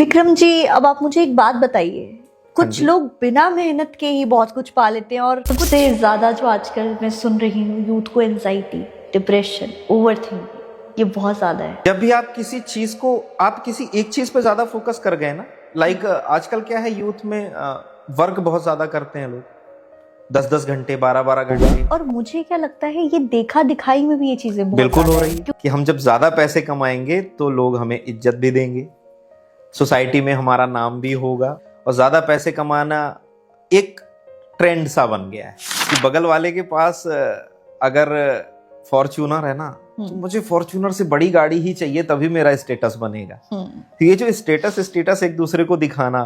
विक्रम जी, अब आप मुझे एक बात बताइए। हाँ कुछ जी। लोग बिना मेहनत के ही बहुत कुछ पा लेते हैं और सबसे ज्यादा जो आजकल मैं सुन रही हूँ, यूथ को एंजाइटी, डिप्रेशन, ओवरथिंकिंग, ये बहुत ज्यादा है। जब भी आप किसी एक चीज पे ज्यादा फोकस कर गए ना, आजकल क्या है, यूथ में वर्क बहुत ज्यादा करते हैं लोग, 10-10 घंटे, 12-12 घंटे। और मुझे क्या लगता है, ये देखा दिखाई में भी ये चीजें बहुत बिल्कुल हो ज्यादा रही है। है कि हम जब ज्यादा पैसे कमाएंगे तो लोग हमें इज्जत भी देंगे, सोसाइटी में हमारा नाम भी होगा। और ज्यादा पैसे कमाना एक ट्रेंड सा बन गया है कि बगल वाले के पास अगर फॉर्च्यूनर है ना, तो मुझे फॉर्च्यूनर से बड़ी गाड़ी ही चाहिए, तभी मेरा स्टेटस बनेगा। तो ये जो स्टेटस एक दूसरे को दिखाना,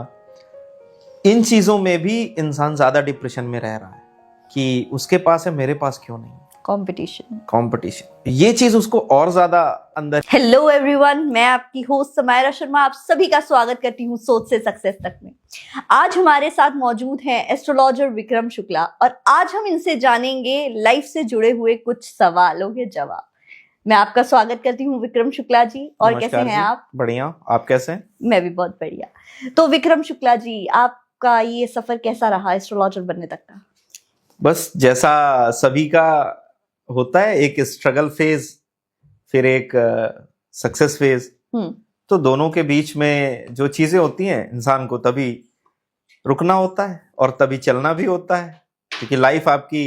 इन चीजों में भी इंसान ज्यादा डिप्रेशन में रह रहा है कि उसके पास है, मेरे पास क्यों नहीं। कंपटीशन ये चीज उसको और ज्यादा अंदर। हेलो एवरीवन, मैं आपकी होस्ट समायरा शर्मा आप सभी का स्वागत करती हूँ सोच से सक्सेस तक में। आज हमारे साथ मौजूद हैं एस्ट्रोलॉजर विक्रम शुक्ला और आज हम इनसे जानेंगे लाइफ से जुड़े हुए कुछ सवालों के जवाब। मैं आपका स्वागत करती हूँ विक्रम शुक्ला जी। और कैसे हैं आप? बढ़िया, आप कैसे हैं? मैं भी बहुत बढ़िया। तो विक्रम शुक्ला जी, आपका ये सफर कैसा रहा एस्ट्रोलॉजर बनने तक का? बस जैसा सभी का होता है, एक स्ट्रगल फेज, फिर एक सक्सेस फेज। तो दोनों के बीच में जो चीजें होती हैं, इंसान को तभी रुकना होता है और तभी चलना भी होता है, क्योंकि लाइफ आपकी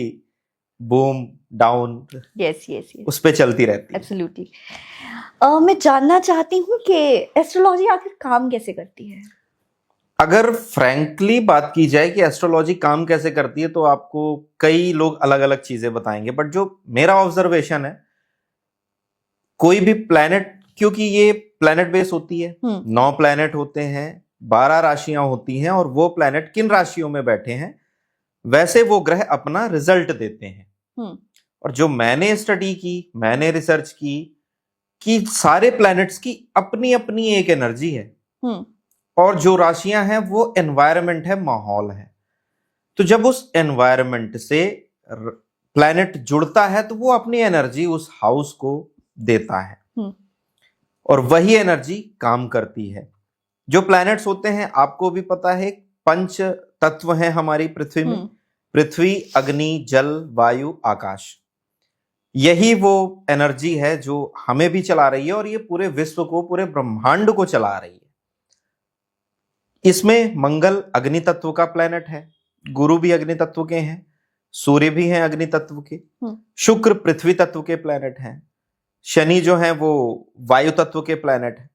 बूम डाउन यस उस पे चलती रहती है। एब्सोल्युटली। मैं जानना चाहती हूँ कि एस्ट्रोलॉजी आखिर काम कैसे करती है? अगर फ्रैंकली बात की जाए कि एस्ट्रोलॉजी काम कैसे करती है, तो आपको कई लोग अलग अलग चीजें बताएंगे, बट जो मेरा ऑब्जर्वेशन है, कोई भी प्लैनेट, क्योंकि ये प्लैनेट बेस होती है, 9 प्लैनेट होते हैं, 12 राशियां होती हैं, और वो प्लैनेट किन राशियों में बैठे हैं वैसे वो ग्रह अपना रिजल्ट देते हैं। और जो मैंने स्टडी की, मैंने रिसर्च की कि सारे प्लैनेट्स की अपनी अपनी एक एनर्जी है, और जो राशियां हैं वो एनवायरनमेंट है, माहौल है। तो जब उस एनवायरनमेंट से प्लैनेट जुड़ता है तो वो अपनी एनर्जी उस हाउस को देता है, और वही एनर्जी काम करती है। जो प्लैनेट्स होते हैं, आपको भी पता है, 5 तत्व हैं हमारी पृथ्वी में, पृथ्वी, अग्नि, जल, वायु, आकाश। यही वो एनर्जी है जो हमें भी चला रही है और ये पूरे विश्व को, पूरे ब्रह्मांड को चला रही है। इसमें मंगल अग्नि तत्व का प्लैनेट है, गुरु भी अग्नि तत्व के हैं, सूर्य भी हैं अग्नि तत्व के, शुक्र पृथ्वी तत्व के प्लैनेट हैं, शनि जो है वो वायु तत्व के प्लैनेट है।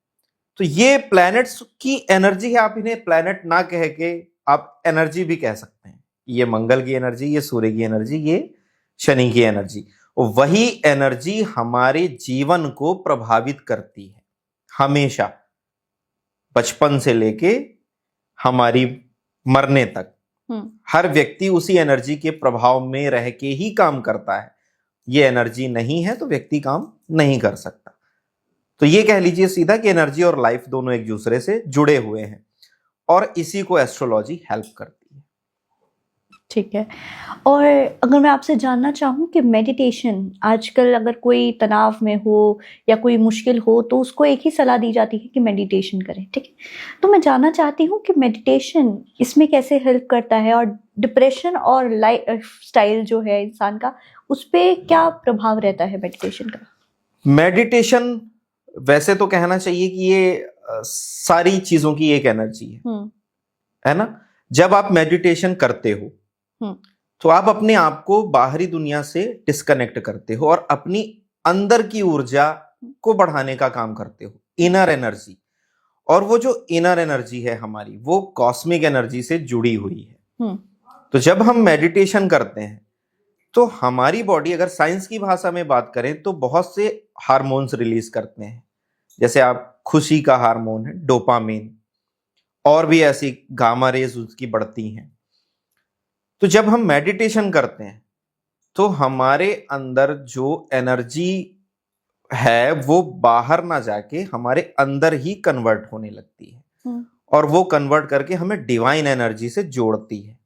तो ये प्लैनेट्स की एनर्जी है, आप इन्हें प्लैनेट ना कह के आप एनर्जी भी कह सकते हैं। ये मंगल की एनर्जी, ये सूर्य की एनर्जी, ये शनि की एनर्जी, और वही एनर्जी हमारे जीवन को प्रभावित करती है हमेशा, बचपन से लेके हमारी मरने तक। हर व्यक्ति उसी एनर्जी के प्रभाव में रह के ही काम करता है। ये एनर्जी नहीं है तो व्यक्ति काम नहीं कर सकता। तो ये कह लीजिए सीधा कि एनर्जी और लाइफ दोनों एक दूसरे से जुड़े हुए हैं, और इसी को एस्ट्रोलॉजी हेल्प करती है। ठीक है। और अगर मैं आपसे जानना चाहूँ कि मेडिटेशन, आजकल अगर कोई तनाव में हो या कोई मुश्किल हो तो उसको एक ही सलाह दी जाती है कि मेडिटेशन करें, ठीक है? तो मैं जानना चाहती हूँ कि मेडिटेशन इसमें कैसे हेल्प करता है, और डिप्रेशन और लाइफ स्टाइल जो है इंसान का, उस पर क्या प्रभाव रहता है मेडिटेशन का? मेडिटेशन वैसे तो कहना चाहिए कि ये सारी चीजों की एक एनर्जी है ना। जब आप मेडिटेशन करते हो तो आप अपने आप को बाहरी दुनिया से डिस्कनेक्ट करते हो और अपनी अंदर की ऊर्जा को बढ़ाने का काम करते हो, इनर एनर्जी। और वो जो इनर एनर्जी है हमारी, वो कॉस्मिक एनर्जी से जुड़ी हुई है। तो जब हम मेडिटेशन करते हैं तो हमारी बॉडी, अगर साइंस की भाषा में बात करें, तो बहुत से हार्मोन्स रिलीज करते हैं। जैसे आप खुशी का हार्मोन है डोपामिन, और भी ऐसी गामा रेज उसकी बढ़ती हैं। तो जब हम मेडिटेशन करते हैं तो हमारे अंदर जो एनर्जी है वो बाहर ना जाके हमारे अंदर ही कन्वर्ट होने लगती है, और वो कन्वर्ट करके हमें डिवाइन एनर्जी से जोड़ती है।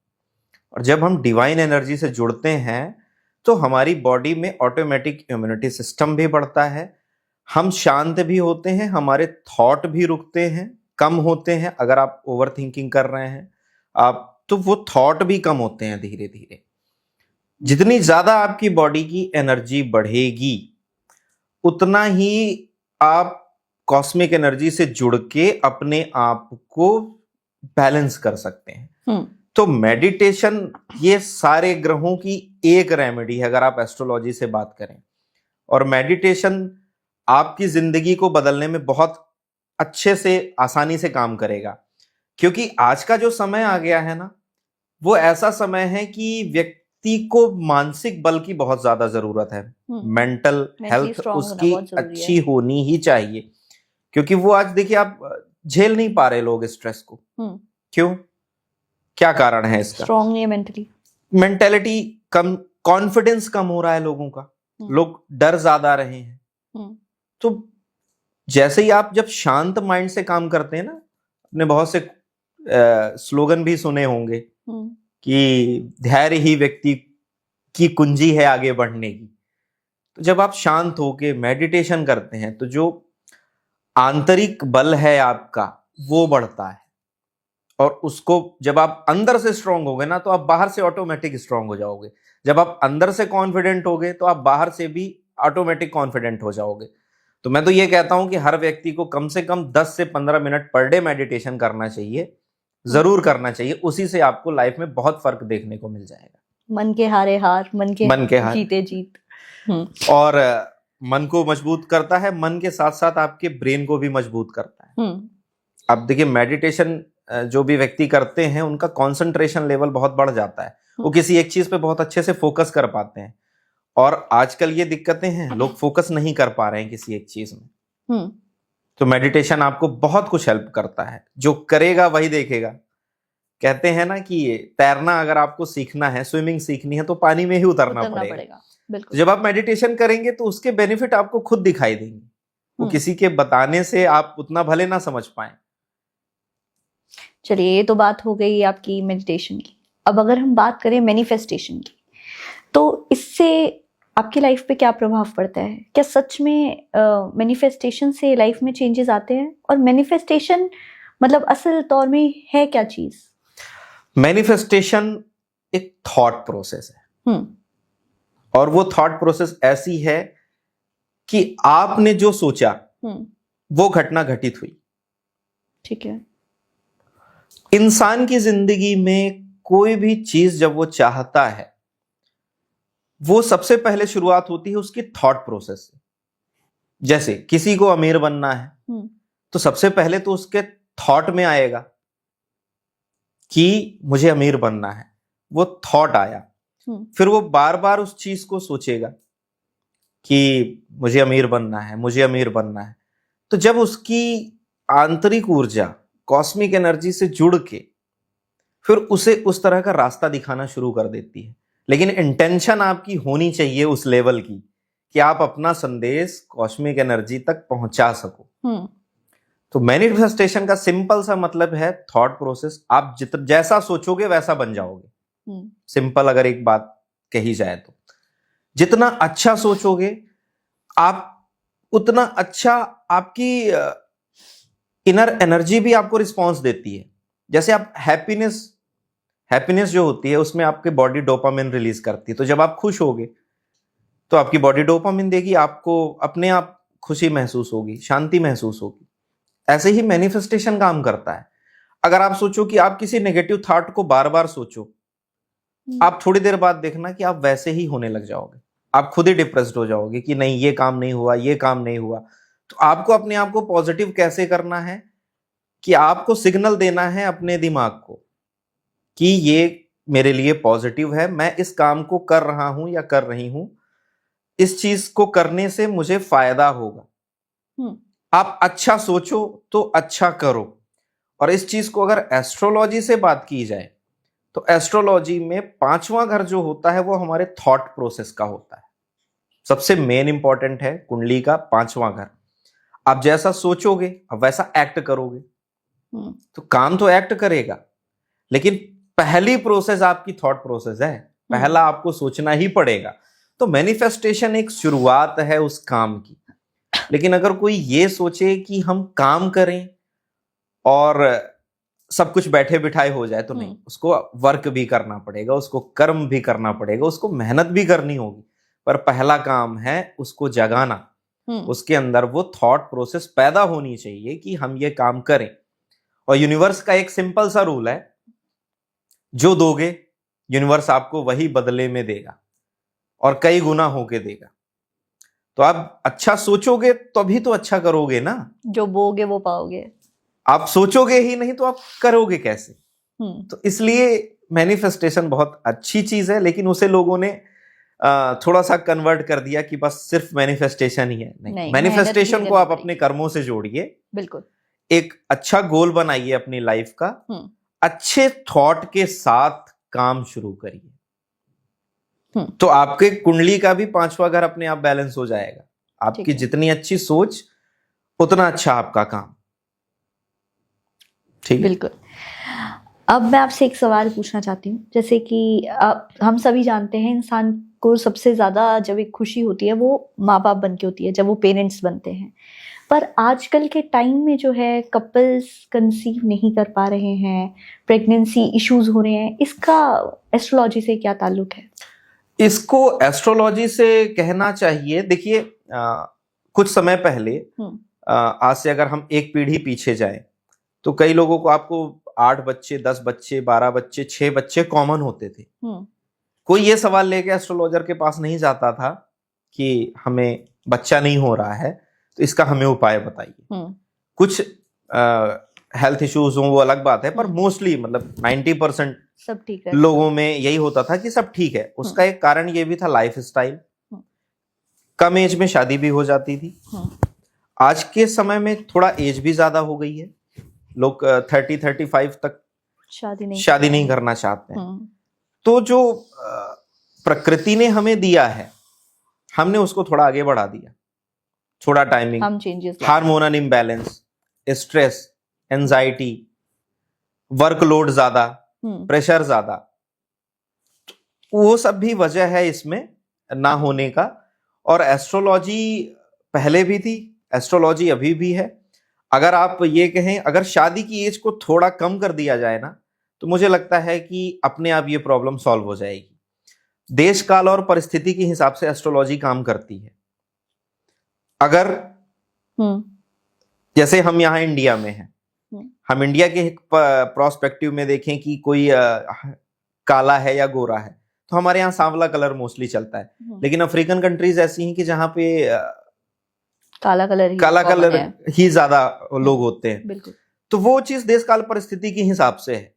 और जब हम डिवाइन एनर्जी से जुड़ते हैं तो हमारी बॉडी में ऑटोमेटिक इम्यूनिटी सिस्टम भी बढ़ता है, हम शांत भी होते हैं, हमारे थॉट भी रुकते हैं, कम होते हैं अगर आप ओवर थिंकिंग कर रहे हैं आप, तो वो थॉट भी कम होते हैं धीरे धीरे। जितनी ज्यादा आपकी बॉडी की एनर्जी बढ़ेगी उतना ही आप कॉस्मिक एनर्जी से जुड़ के अपने आप को बैलेंस कर सकते हैं। तो मेडिटेशन ये सारे ग्रहों की एक रेमेडी है अगर आप एस्ट्रोलॉजी से बात करें, और मेडिटेशन आपकी जिंदगी को बदलने में बहुत अच्छे से आसानी से काम करेगा। क्योंकि आज का जो समय आ गया है ना, वो ऐसा समय है कि व्यक्ति को मानसिक बल की बहुत ज्यादा जरूरत है। मेंटल हेल्थ उसकी अच्छी होनी ही चाहिए, क्योंकि वो आज देखिए आप झेल नहीं पा रहे लोग स्ट्रेस को। क्यों, क्या कारण है इसका? स्ट्रांग नहीं है मेंटेलिटी कम, कॉन्फिडेंस कम हो रहा है लोगों का, लोग डर ज्यादा रहे हैं। तो जैसे ही आप जब शांत माइंड से काम करते हैं ना, अपने बहुत से स्लोगन भी सुने होंगे कि धैर्य ही व्यक्ति की कुंजी है आगे बढ़ने की। तो जब आप शांत होके मेडिटेशन करते हैं तो जो आंतरिक बल है आपका वो बढ़ता है, और उसको जब आप अंदर से स्ट्रांग होगे ना तो आप बाहर से ऑटोमेटिक स्ट्रांग हो जाओगे। जब आप अंदर से कॉन्फिडेंट होगे तो आप बाहर से भी ऑटोमेटिक कॉन्फिडेंट हो जाओगे। तो मैं तो ये कहता हूं कि हर व्यक्ति को कम से कम 10 से 15 मिनट पर डे मेडिटेशन करना चाहिए, जरूर करना चाहिए। उसी से आपको लाइफ में बहुत फर्क देखने को मिल जाएगा। मन के हारे हार, मन के हार, जीते जीत। और मन को मजबूत करता है, मन के साथ साथ आपके ब्रेन को भी मजबूत करता है। अब देखिए मेडिटेशन जो भी व्यक्ति करते हैं उनका कंसंट्रेशन लेवल बहुत बढ़ जाता है, वो किसी एक चीज पे बहुत अच्छे से फोकस कर पाते हैं। और आजकल ये दिक्कतें हैं, लोग फोकस नहीं कर पा रहे हैं किसी एक चीज में। तो मेडिटेशन आपको बहुत कुछ हेल्प करता है, जो करेगा वही देखेगा। कहते हैं ना कि तैरना अगर आपको सीखना है, स्विमिंग सीखनी है, तो पानी में ही उतरना पड़ेगा। तो जब आप मेडिटेशन करेंगे तो उसके बेनिफिट आपको खुद दिखाई देंगे, वो किसी के बताने से आप उतना भले ना समझ पाए। चलिए, ये तो बात हो गई आपकी मेडिटेशन की। अब अगर हम बात करें मैनिफेस्टेशन की, तो इससे आपकी लाइफ पे क्या प्रभाव पड़ता है? क्या सच में मैनिफेस्टेशन से लाइफ में चेंजेस आते हैं? और मैनिफेस्टेशन मतलब असल तौर में है क्या चीज? मैनिफेस्टेशन एक थॉट प्रोसेस है, और वो थॉट प्रोसेस ऐसी है कि आपने जो सोचा वो घटना घटित हुई। ठीक है। इंसान की जिंदगी में कोई भी चीज जब वो चाहता है, वो सबसे पहले शुरुआत होती है उसकी थॉट प्रोसेस से। जैसे किसी को अमीर बनना है तो सबसे पहले तो उसके थॉट में आएगा कि मुझे अमीर बनना है, वो थॉट आया। फिर वो बार बार उस चीज को सोचेगा कि मुझे अमीर बनना है, मुझे अमीर बनना है। तो जब उसकी आंतरिक ऊर्जा कॉस्मिक एनर्जी से जुड़ के फिर उसे उस तरह का रास्ता दिखाना शुरू कर देती है। लेकिन इंटेंशन आपकी होनी चाहिए उस लेवल की कि आप अपना संदेश कॉस्मिक एनर्जी तक पहुंचा सको। तो मैनिफेस्टेशन का सिंपल सा मतलब है थॉट प्रोसेस। आप जैसा सोचोगे वैसा बन जाओगे। सिंपल अगर एक बात कही जाए तो जितना अच्छा सोचोगे आप उतना अच्छा आपकी इनर एनर्जी भी आपको रिस्पॉन्स देती है। जैसे आप हैप्पीनेस जो होती है उसमें आपकी बॉडी डोपामिन रिलीज करती है। तो जब आप खुश होगे तो आपकी बॉडी डोपामिन देगी, आपको अपने आप खुशी महसूस होगी, शांति महसूस होगी। ऐसे ही मैनिफेस्टेशन काम करता है। अगर आप सोचो कि आप किसी नेगेटिव थॉट को बार बार सोचो, आप थोड़ी देर बाद देखना कि आप वैसे ही होने लग जाओगे। आप खुद ही डिप्रेस्ड हो जाओगे कि नहीं ये काम नहीं हुआ, ये काम नहीं हुआ। तो आपको अपने आप को पॉजिटिव कैसे करना है कि आपको सिग्नल देना है अपने दिमाग को कि ये मेरे लिए पॉजिटिव है, मैं इस काम को कर रहा हूं या कर रही हूं, इस चीज को करने से मुझे फायदा होगा। आप अच्छा सोचो तो अच्छा करो। और इस चीज को अगर एस्ट्रोलॉजी से बात की जाए तो एस्ट्रोलॉजी में 5वां घर जो होता है वो हमारे थॉट प्रोसेस का होता है। सबसे मेन इंपॉर्टेंट है कुंडली का 5वां घर। आप जैसा सोचोगे आप वैसा एक्ट करोगे। तो काम तो एक्ट करेगा, लेकिन पहली प्रोसेस आपकी थॉट प्रोसेस है। पहला आपको सोचना ही पड़ेगा। तो मैनिफेस्टेशन एक शुरुआत है उस काम की। लेकिन अगर कोई ये सोचे कि हम काम करें और सब कुछ बैठे बिठाए हो जाए तो नहीं, उसको वर्क भी करना पड़ेगा, उसको कर्म भी करना पड़ेगा, उसको मेहनत भी करनी होगी। पर पहला काम है उसको जगाना, उसके अंदर वो थॉट प्रोसेस पैदा होनी चाहिए कि हम ये काम करें। और यूनिवर्स का एक सिंपल सा रूल है, जो दोगे यूनिवर्स आपको वही बदले में देगा और कई गुना होके देगा। तो आप अच्छा सोचोगे तभी तो अच्छा करोगे ना, जो बोगे वो पाओगे। आप सोचोगे ही नहीं तो आप करोगे कैसे? तो इसलिए मैनिफेस्टेशन बहुत अच्छी चीज है, लेकिन उसे लोगों ने थोड़ा सा कन्वर्ट कर दिया कि बस सिर्फ मैनिफेस्टेशन ही है। नहीं, मैनिफेस्टेशन को आप अपने कर्मों से जोड़िए। बिल्कुल। एक अच्छा गोल बनाइए अपनी लाइफ का, अच्छे थॉट के साथ काम शुरू करिए, तो आपके कुंडली का भी 5वां घर अपने आप बैलेंस हो जाएगा। आपकी जितनी अच्छी सोच उतना अच्छा आपका काम। ठीक, बिल्कुल। अब मैं आपसे एक सवाल पूछना चाहती हूँ, जैसे कि हम सभी जानते हैं इंसान को सबसे ज्यादा जब एक खुशी होती है वो माँ बाप बन के होती है, जब वो पेरेंट्स बनते हैं। पर आजकल के टाइम में जो है कपल्स कंसीव नहीं कर पा रहे हैं, प्रेगनेंसी इश्यूज हो रहे हैं, इसका एस्ट्रोलॉजी से क्या ताल्लुक है? इसको एस्ट्रोलॉजी से कहना चाहिए, देखिए कुछ समय पहले आज से अगर हम एक पीढ़ी पीछे जाएं तो कई लोगों को आपको 8 बच्चे, 10 बच्चे, 12 बच्चे, 6 बच्चे कॉमन होते थे। कोई ये सवाल लेके एस्ट्रोलॉजर के पास नहीं जाता था कि हमें बच्चा नहीं हो रहा है तो इसका हमें उपाय बताइए। कुछ हेल्थ इश्यूज हो वो अलग बात है, पर मोस्टली मतलब 90% सब ठीक है, लोगों में यही होता था कि सब ठीक है। उसका एक कारण ये भी था लाइफ स्टाइल, कम एज में शादी भी हो जाती थी। आज के समय में थोड़ा एज भी ज्यादा हो गई है, लोग 30-35 तक शादी नहीं करना चाहते हैं। तो जो प्रकृति ने हमें दिया है हमने उसको थोड़ा आगे बढ़ा दिया, थोड़ा timing, hormonal imbalance, stress, anxiety, workload ज्यादा, प्रेशर ज्यादा, वो सब भी वजह है इसमें ना होने का। और एस्ट्रोलॉजी पहले भी थी, एस्ट्रोलॉजी अभी भी है। अगर आप ये कहें अगर शादी की एज को थोड़ा कम कर दिया जाए ना तो मुझे लगता है कि अपने आप ये प्रॉब्लम सॉल्व हो जाएगी। देश काल और परिस्थिति के हिसाब से एस्ट्रोलॉजी काम करती है। अगर जैसे हम यहाँ इंडिया में हैं, हम इंडिया के प्रोस्पेक्टिव में देखें कि कोई काला है या गोरा है तो हमारे यहाँ सांवला कलर मोस्टली चलता है। लेकिन अफ्रीकन कंट्रीज ऐसी हैं कि जहाँ पे काला कलर ही ज्यादा लोग होते हैं। बिल्कुल। तो वो चीज देश काल परिस्थिति के हिसाब से है।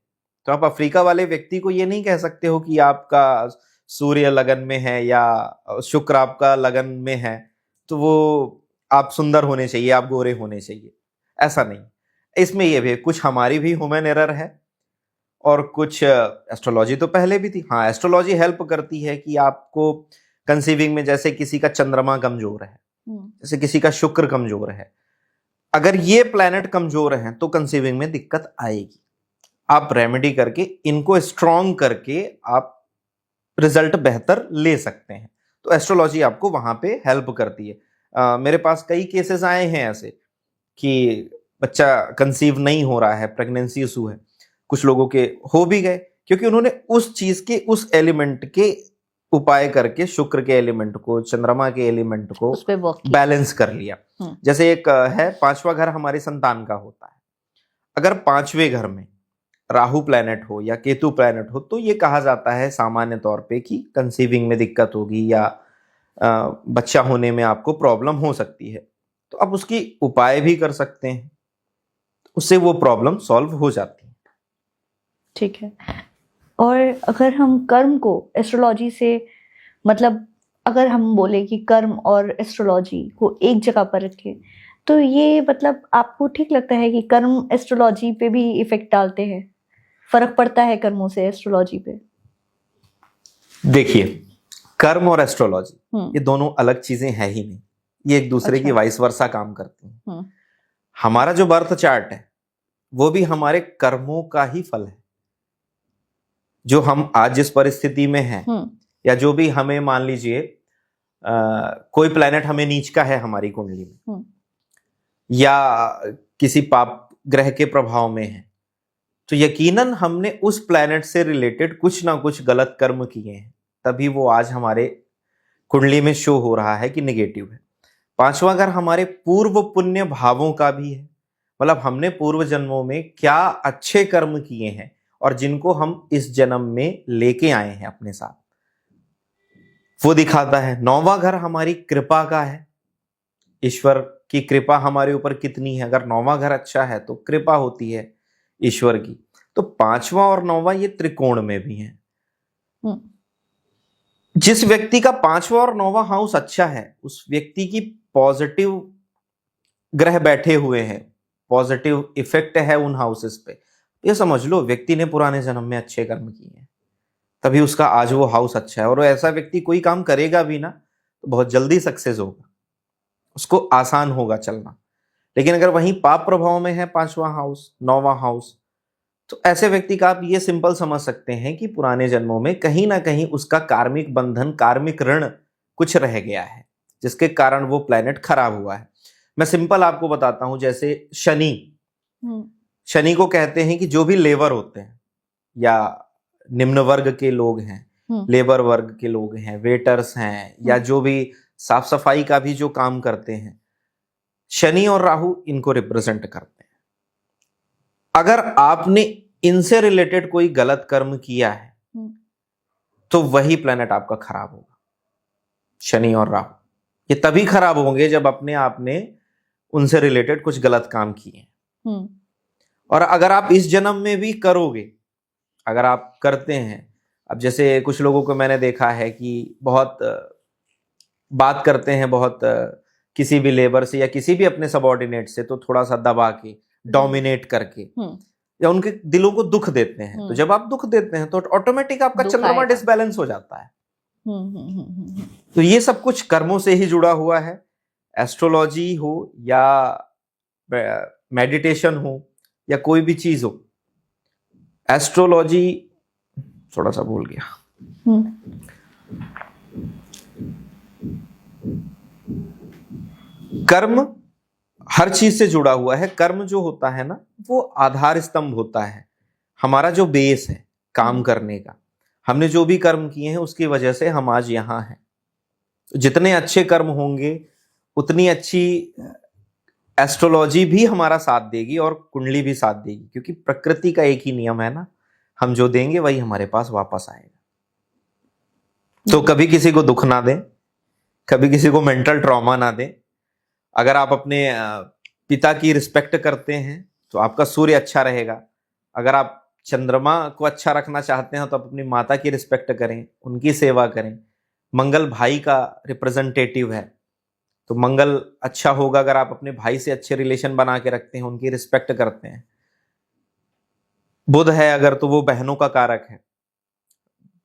तो आप अफ्रीका वाले व्यक्ति को ये नहीं कह सकते हो कि आपका सूर्य लगन में है या शुक्र आपका लगन में है तो वो आप सुंदर होने चाहिए, आप गोरे होने चाहिए, ऐसा नहीं। इसमें ये भी कुछ हमारी भी ह्यूमन एरर है और कुछ एस्ट्रोलॉजी तो पहले भी थी। हाँ, एस्ट्रोलॉजी हेल्प करती है कि आपको कंसीविंग में, जैसे किसी का चंद्रमा कमजोर है, जैसे किसी का शुक्र कमजोर है, अगर ये प्लैनेट कमजोर है तो कंसीविंग में दिक्कत आएगी। आप रेमेडी करके इनको स्ट्रॉन्ग करके आप रिजल्ट बेहतर ले सकते हैं। तो एस्ट्रोलॉजी आपको वहां पे हेल्प करती है। मेरे पास कई केसेस आए हैं ऐसे कि बच्चा कंसीव नहीं हो रहा है, प्रेगनेंसी इशू है, कुछ लोगों के हो भी गए क्योंकि उन्होंने उस चीज के, उस एलिमेंट के उपाय करके शुक्र के एलिमेंट को, चंद्रमा के एलिमेंट को बैलेंस कर लिया। जैसे एक है 5वां घर हमारे संतान का होता है। अगर 5वें घर में राहु प्लैनेट हो या केतु प्लैनेट हो तो ये कहा जाता है सामान्य तौर पे कि कंसीविंग में दिक्कत होगी या बच्चा होने में आपको प्रॉब्लम हो सकती है। तो आप उसकी उपाय भी कर सकते हैं, उससे वो प्रॉब्लम सॉल्व हो जाती है। ठीक है। और अगर हम कर्म को एस्ट्रोलॉजी से, मतलब अगर हम बोले कि कर्म और एस्ट्रोलॉजी को एक जगह पर रखें तो ये मतलब आपको ठीक लगता है कि कर्म एस्ट्रोलॉजी पे भी इफेक्ट डालते हैं, फर्क पड़ता है कर्मों से एस्ट्रोलॉजी पे? देखिए, कर्म और एस्ट्रोलॉजी ये दोनों अलग चीजें हैं ही नहीं, ये एक दूसरे की वाइस वर्सा काम करती हैं। हमारा जो बर्थ चार्ट है वो भी हमारे कर्मों का ही फल है। जो हम आज जिस परिस्थिति में हैं या जो भी हमें, मान लीजिए कोई प्लैनेट हमें नीच का है हमारी कुंडली में या किसी पाप ग्रह के प्रभाव में है तो यकीनन हमने उस प्लैनेट से रिलेटेड कुछ ना कुछ गलत कर्म किए हैं, तभी वो आज हमारे कुंडली में शो हो रहा है कि नेगेटिव है। पांचवा घर हमारे पूर्व पुण्य भावों का भी है, मतलब हमने पूर्व जन्मों में क्या अच्छे कर्म किए हैं और जिनको हम इस जन्म में लेके आए हैं अपने साथ, वो दिखाता है। नौवां घर हमारी कृपा का है, ईश्वर की कृपा हमारे ऊपर कितनी है। अगर नौवां घर अच्छा है तो कृपा होती है ईश्वर की। तो पांचवा और नौवां ये त्रिकोण में भी है। जिस व्यक्ति का पांचवा और नौवां हाउस अच्छा है उस व्यक्ति की पॉजिटिव ग्रह बैठे हुए हैं, पॉजिटिव इफेक्ट है उन हाउसेस पे। ये समझ लो व्यक्ति ने पुराने जन्म में अच्छे कर्म किए हैं तभी उसका आज वो हाउस अच्छा है, और ऐसा व्यक्ति कोई काम करेगा भी ना तो बहुत जल्दी सक्सेस होगा, उसको आसान होगा चलना। लेकिन अगर वहीं पाप प्रभाव में है पांचवा हाउस, नौवां हाउस, तो ऐसे व्यक्ति का आप ये सिंपल समझ सकते हैं कि पुराने जन्मों में कहीं ना कहीं उसका कार्मिक बंधन, कार्मिक ऋण कुछ रह गया है जिसके कारण वो प्लेनेट खराब हुआ है। मैं सिंपल आपको बताता हूं, जैसे शनि को कहते हैं कि जो भी लेबर होते हैं या निम्न वर्ग के लोग हैं, लेबर वर्ग के लोग हैं, वेटर्स हैं, या जो भी साफ सफाई का भी जो काम करते हैं, शनि और राहु इनको रिप्रेजेंट करते हैं। अगर आपने इनसे रिलेटेड कोई गलत कर्म किया है तो वही प्लेनेट आपका खराब होगा। शनि और राहु ये तभी खराब होंगे जब अपने आपने उनसे रिलेटेड कुछ गलत काम किए। और अगर आप इस जन्म में भी करोगे, अगर आप करते हैं, अब जैसे कुछ लोगों को मैंने देखा है कि बहुत बात करते हैं, बहुत किसी भी लेबर से या किसी भी अपने सबऑर्डिनेट से तो थोड़ा सा दबा के, डोमिनेट करके, या उनके दिलों को दुख देते हैं। तो जब आप दुख देते हैं तो ऑटोमेटिक आपका चंद्रमा डिसबैलेंस हो जाता है। तो ये सब कुछ कर्मों से ही जुड़ा हुआ है। एस्ट्रोलॉजी हो या मेडिटेशन हो या कोई भी चीज हो, एस्ट्रोलॉजी थोड़ा सा भूल गया, कर्म हर चीज से जुड़ा हुआ है। कर्म जो होता है ना वो आधार स्तंभ होता है, हमारा जो बेस है काम करने का। हमने जो भी कर्म किए हैं उसकी वजह से हम आज यहां हैं। जितने अच्छे कर्म होंगे उतनी अच्छी एस्ट्रोलॉजी भी हमारा साथ देगी और कुंडली भी साथ देगी, क्योंकि प्रकृति का एक ही नियम है ना, हम जो देंगे वही हमारे पास वापस आएगा। तो कभी किसी को दुख ना दें, कभी किसी को मेंटल ट्रॉमा ना दें। अगर आप अपने पिता की रिस्पेक्ट करते हैं तो आपका सूर्य अच्छा रहेगा। अगर आप चंद्रमा को अच्छा रखना चाहते हैं तो आप अपनी माता की रिस्पेक्ट करें, उनकी सेवा करें। मंगल भाई का रिप्रेजेंटेटिव है तो मंगल अच्छा होगा अगर आप अपने भाई से अच्छे रिलेशन बना के रखते हैं, उनकी रिस्पेक्ट करते हैं। बुध है अगर तो वो बहनों का कारक है,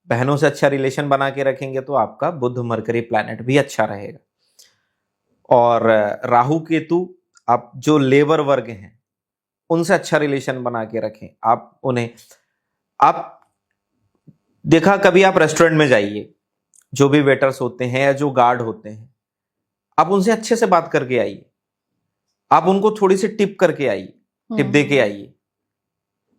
बहनों से अच्छा रिलेशन बना के रखेंगे तो आपका बुध मरकरी प्लैनेट भी अच्छा रहेगा। और राहु केतु, आप जो लेबर वर्ग हैं उनसे अच्छा रिलेशन बना के रखें। आप उन्हें, आप देखा कभी आप रेस्टोरेंट में जाइए, जो भी वेटर्स होते हैं या जो गार्ड होते हैं, आप उनसे अच्छे से बात करके आइए, आप उनको थोड़ी सी टिप करके आइए, टिप दे के आइए,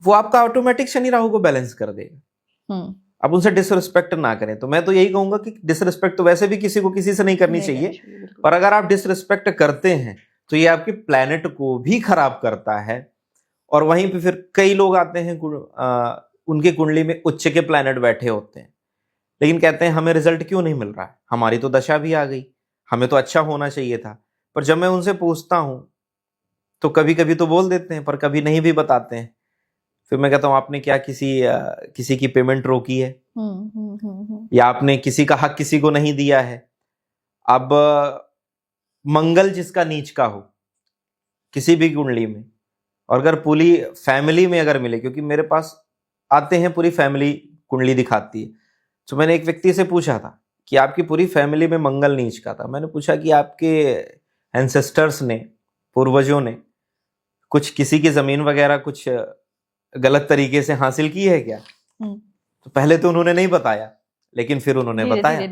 वो आपका ऑटोमेटिक शनि राहु को बैलेंस कर देगा। आप उनसे डिसरिस्पेक्ट ना करें। तो मैं तो यही कहूंगा कि डिसरिस्पेक्ट तो वैसे भी किसी को किसी से नहीं करनी चाहिए, और अगर आप डिसरिस्पेक्ट करते हैं तो ये आपके प्लैनेट को भी खराब करता है। और वहीं पे फिर कई लोग आते हैं, उनकी कुंडली में उच्च के प्लैनेट बैठे होते हैं, लेकिन कहते हैं हमें रिजल्ट क्यों नहीं मिल रहा है, हमारी तो दशा भी आ गई, हमें तो अच्छा होना चाहिए था। पर जब मैं उनसे पूछता हूं तो कभी कभी तो बोल देते हैं पर कभी नहीं भी बताते हैं। फिर मैं कहता हूं आपने क्या किसी की पेमेंट रोकी है, या आपने किसी का हक किसी को नहीं दिया है। अब मंगल जिसका नीच का हो किसी भी कुंडली में, और अगर पूरी फैमिली में अगर मिले, क्योंकि मेरे पास आते हैं पूरी फैमिली कुंडली दिखाती है, तो मैंने एक व्यक्ति से पूछा था कि आपकी पूरी फैमिली में मंगल नीच का था। मैंने पूछा कि आपके एंसेस्टर्स ने, पूर्वजों ने कुछ किसी की जमीन वगैरह कुछ गलत तरीके से हासिल की है क्या? तो पहले तो उन्होंने नहीं बताया, लेकिन फिर उन्होंने बताया,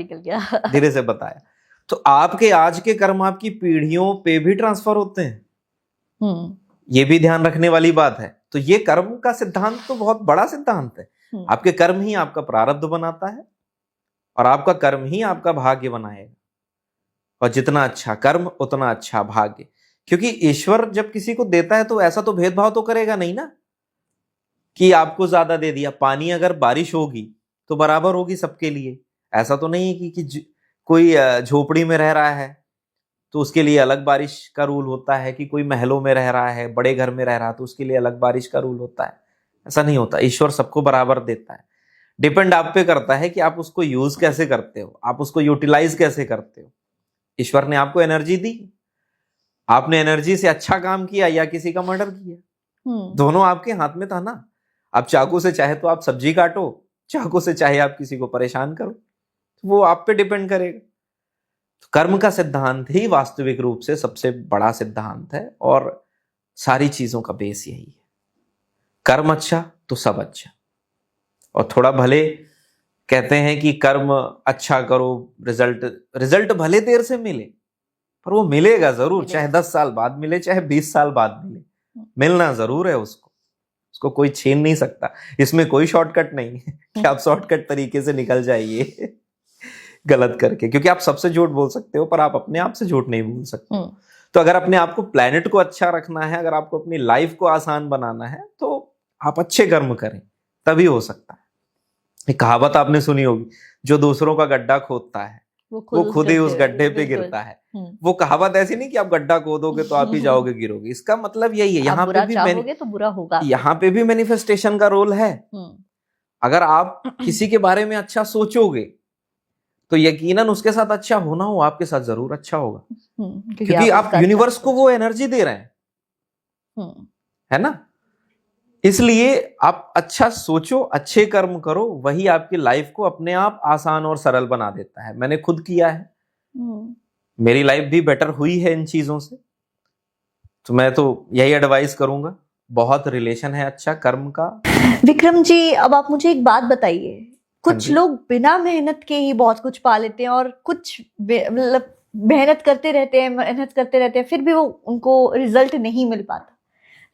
धीरे से बताया। तो आपके आज के कर्म आपकी पीढ़ियों पे भी ट्रांसफर होते हैं। ये भी ध्यान रखने वाली बात है। तो ये कर्म का सिद्धांत तो बहुत बड़ा सिद्धांत है। आपके कर्म ही आपका प्रारब्ध बनाता है और आपका कर्म ही आपका भाग्य बनाएगा। और जितना अच्छा कर्म उतना अच्छा भाग्य। क्योंकि ईश्वर जब किसी को देता है तो ऐसा तो भेदभाव तो करेगा नहीं ना कि आपको ज्यादा दे दिया। पानी अगर बारिश होगी तो बराबर होगी सबके लिए। ऐसा तो नहीं है कि कोई झोपड़ी में रह रहा है तो उसके लिए अलग बारिश का रूल होता है, कि कोई महलों में रह रहा है, बड़े घर में रह रहा है तो उसके लिए अलग बारिश का रूल होता है। ऐसा नहीं होता। ईश्वर सबको बराबर देता है। डिपेंड आप पे करता है कि आप उसको यूज कैसे करते हो, आप उसको यूटिलाइज कैसे करते हो। ईश्वर ने आपको एनर्जी दी, आपने एनर्जी से अच्छा काम किया या किसी का मर्डर किया, दोनों आपके हाथ में था ना। आप चाकू से चाहे तो आप सब्जी काटो, चाकू से चाहे आप किसी को परेशान करो, तो वो आप पे डिपेंड करेगा। तो कर्म का सिद्धांत ही वास्तविक रूप से सबसे बड़ा सिद्धांत है और सारी चीजों का बेस यही है। कर्म अच्छा तो सब अच्छा। और थोड़ा भले कहते हैं कि कर्म अच्छा करो, रिजल्ट भले देर से मिले पर वो मिलेगा जरूर, चाहे 10 साल बाद मिले चाहे 20 साल बाद मिले, मिलना जरूर है उसको कोई छीन नहीं सकता। इसमें कोई शॉर्टकट नहीं है कि आप शॉर्टकट तरीके से निकल जाइए गलत करके, क्योंकि आप सबसे झूठ बोल सकते हो पर आप अपने आप से झूठ नहीं बोल सकते। तो अगर अपने आप को, प्लेनेट को अच्छा रखना है, अगर आपको अपनी लाइफ को आसान बनाना है तो आप अच्छे कर्म करें, तभी हो सकता है। एक कहावत आपने सुनी होगी, जो दूसरों का गड्ढा खोदता है वो खुद ही उस गड्ढे पे गिरता है। वो कहावत ऐसी नहीं कि आप गड्ढा खोदोगे तो आप ही जाओगे गिरोगे। इसका मतलब यही है। यहाँ पे भी तो बुरा होगा। यहाँ पे भी मैनिफेस्टेशन का रोल है। अगर आप किसी के बारे में अच्छा सोचोगे तो यकीनन उसके साथ अच्छा होना हो आपके साथ जरूर अच्छा होगा, क्योंकि आप यूनिवर्स को वो एनर्जी दे रहे हैं, है ना। इसलिए आप अच्छा सोचो, अच्छे कर्म करो, वही आपकी लाइफ को अपने आप आसान और सरल बना देता है। मैंने खुद किया है, मेरी लाइफ भी बेटर हुई है इन चीजों से। तो मैं तो यही एडवाइस करूंगा, बहुत रिलेशन है अच्छा कर्म का। विक्रम जी, अब आप मुझे एक बात बताइए, कुछ लोग बिना मेहनत के ही बहुत कुछ पा लेते हैं और कुछ मतलब मेहनत करते रहते हैं फिर भी वो उनको रिजल्ट नहीं मिल पाता।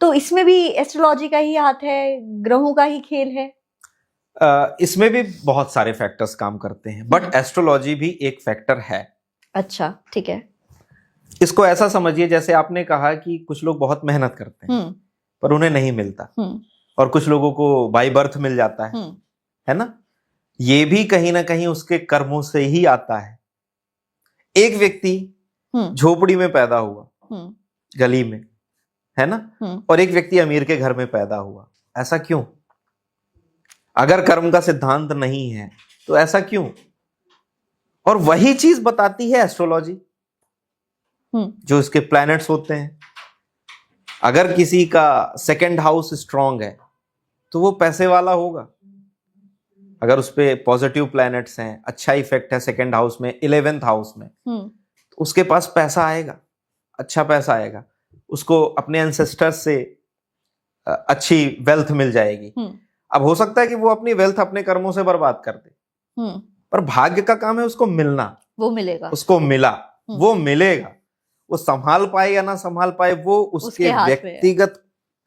तो इसमें भी एस्ट्रोलॉजी का ही हाथ है, ग्रहों का ही खेल है? इसमें भी बहुत सारे फैक्टर्स काम करते हैं, बट एस्ट्रोलॉजी भी एक फैक्टर है। अच्छा, ठीक है। इसको ऐसा समझिए, जैसे आपने कहा कि कुछ लोग बहुत मेहनत करते हैं पर उन्हें नहीं मिलता, और कुछ लोगों को बाय बर्थ मिल जाता है ना। ये भी कहीं ना कहीं उसके कर्मों से ही आता है। एक व्यक्ति झोपड़ी में पैदा हुआ, गली में, है ना, और एक व्यक्ति अमीर के घर में पैदा हुआ। ऐसा क्यों? अगर कर्म का सिद्धांत नहीं है तो ऐसा क्यों? और वही चीज बताती है एस्ट्रोलॉजी, जो इसके प्लैनेट्स होते हैं। अगर किसी का सेकंड हाउस स्ट्रांग है तो वो पैसे वाला होगा। अगर उस पे पॉजिटिव प्लैनेट्स हैं, अच्छा इफेक्ट है सेकंड हाउस में, 11th हाउस में, तो उसके पास पैसा आएगा, अच्छा पैसा आएगा, उसको अपने एंसेस्टर्स से अच्छी वेल्थ मिल जाएगी। अब हो सकता है कि वो अपनी वेल्थ अपने कर्मों से बर्बाद कर दे, पर भाग्य का काम है उसको मिलना। वो मिलेगा, उसको मिला, वो मिलेगा। वो संभाल पाए या ना संभाल पाए वो उसके व्यक्तिगत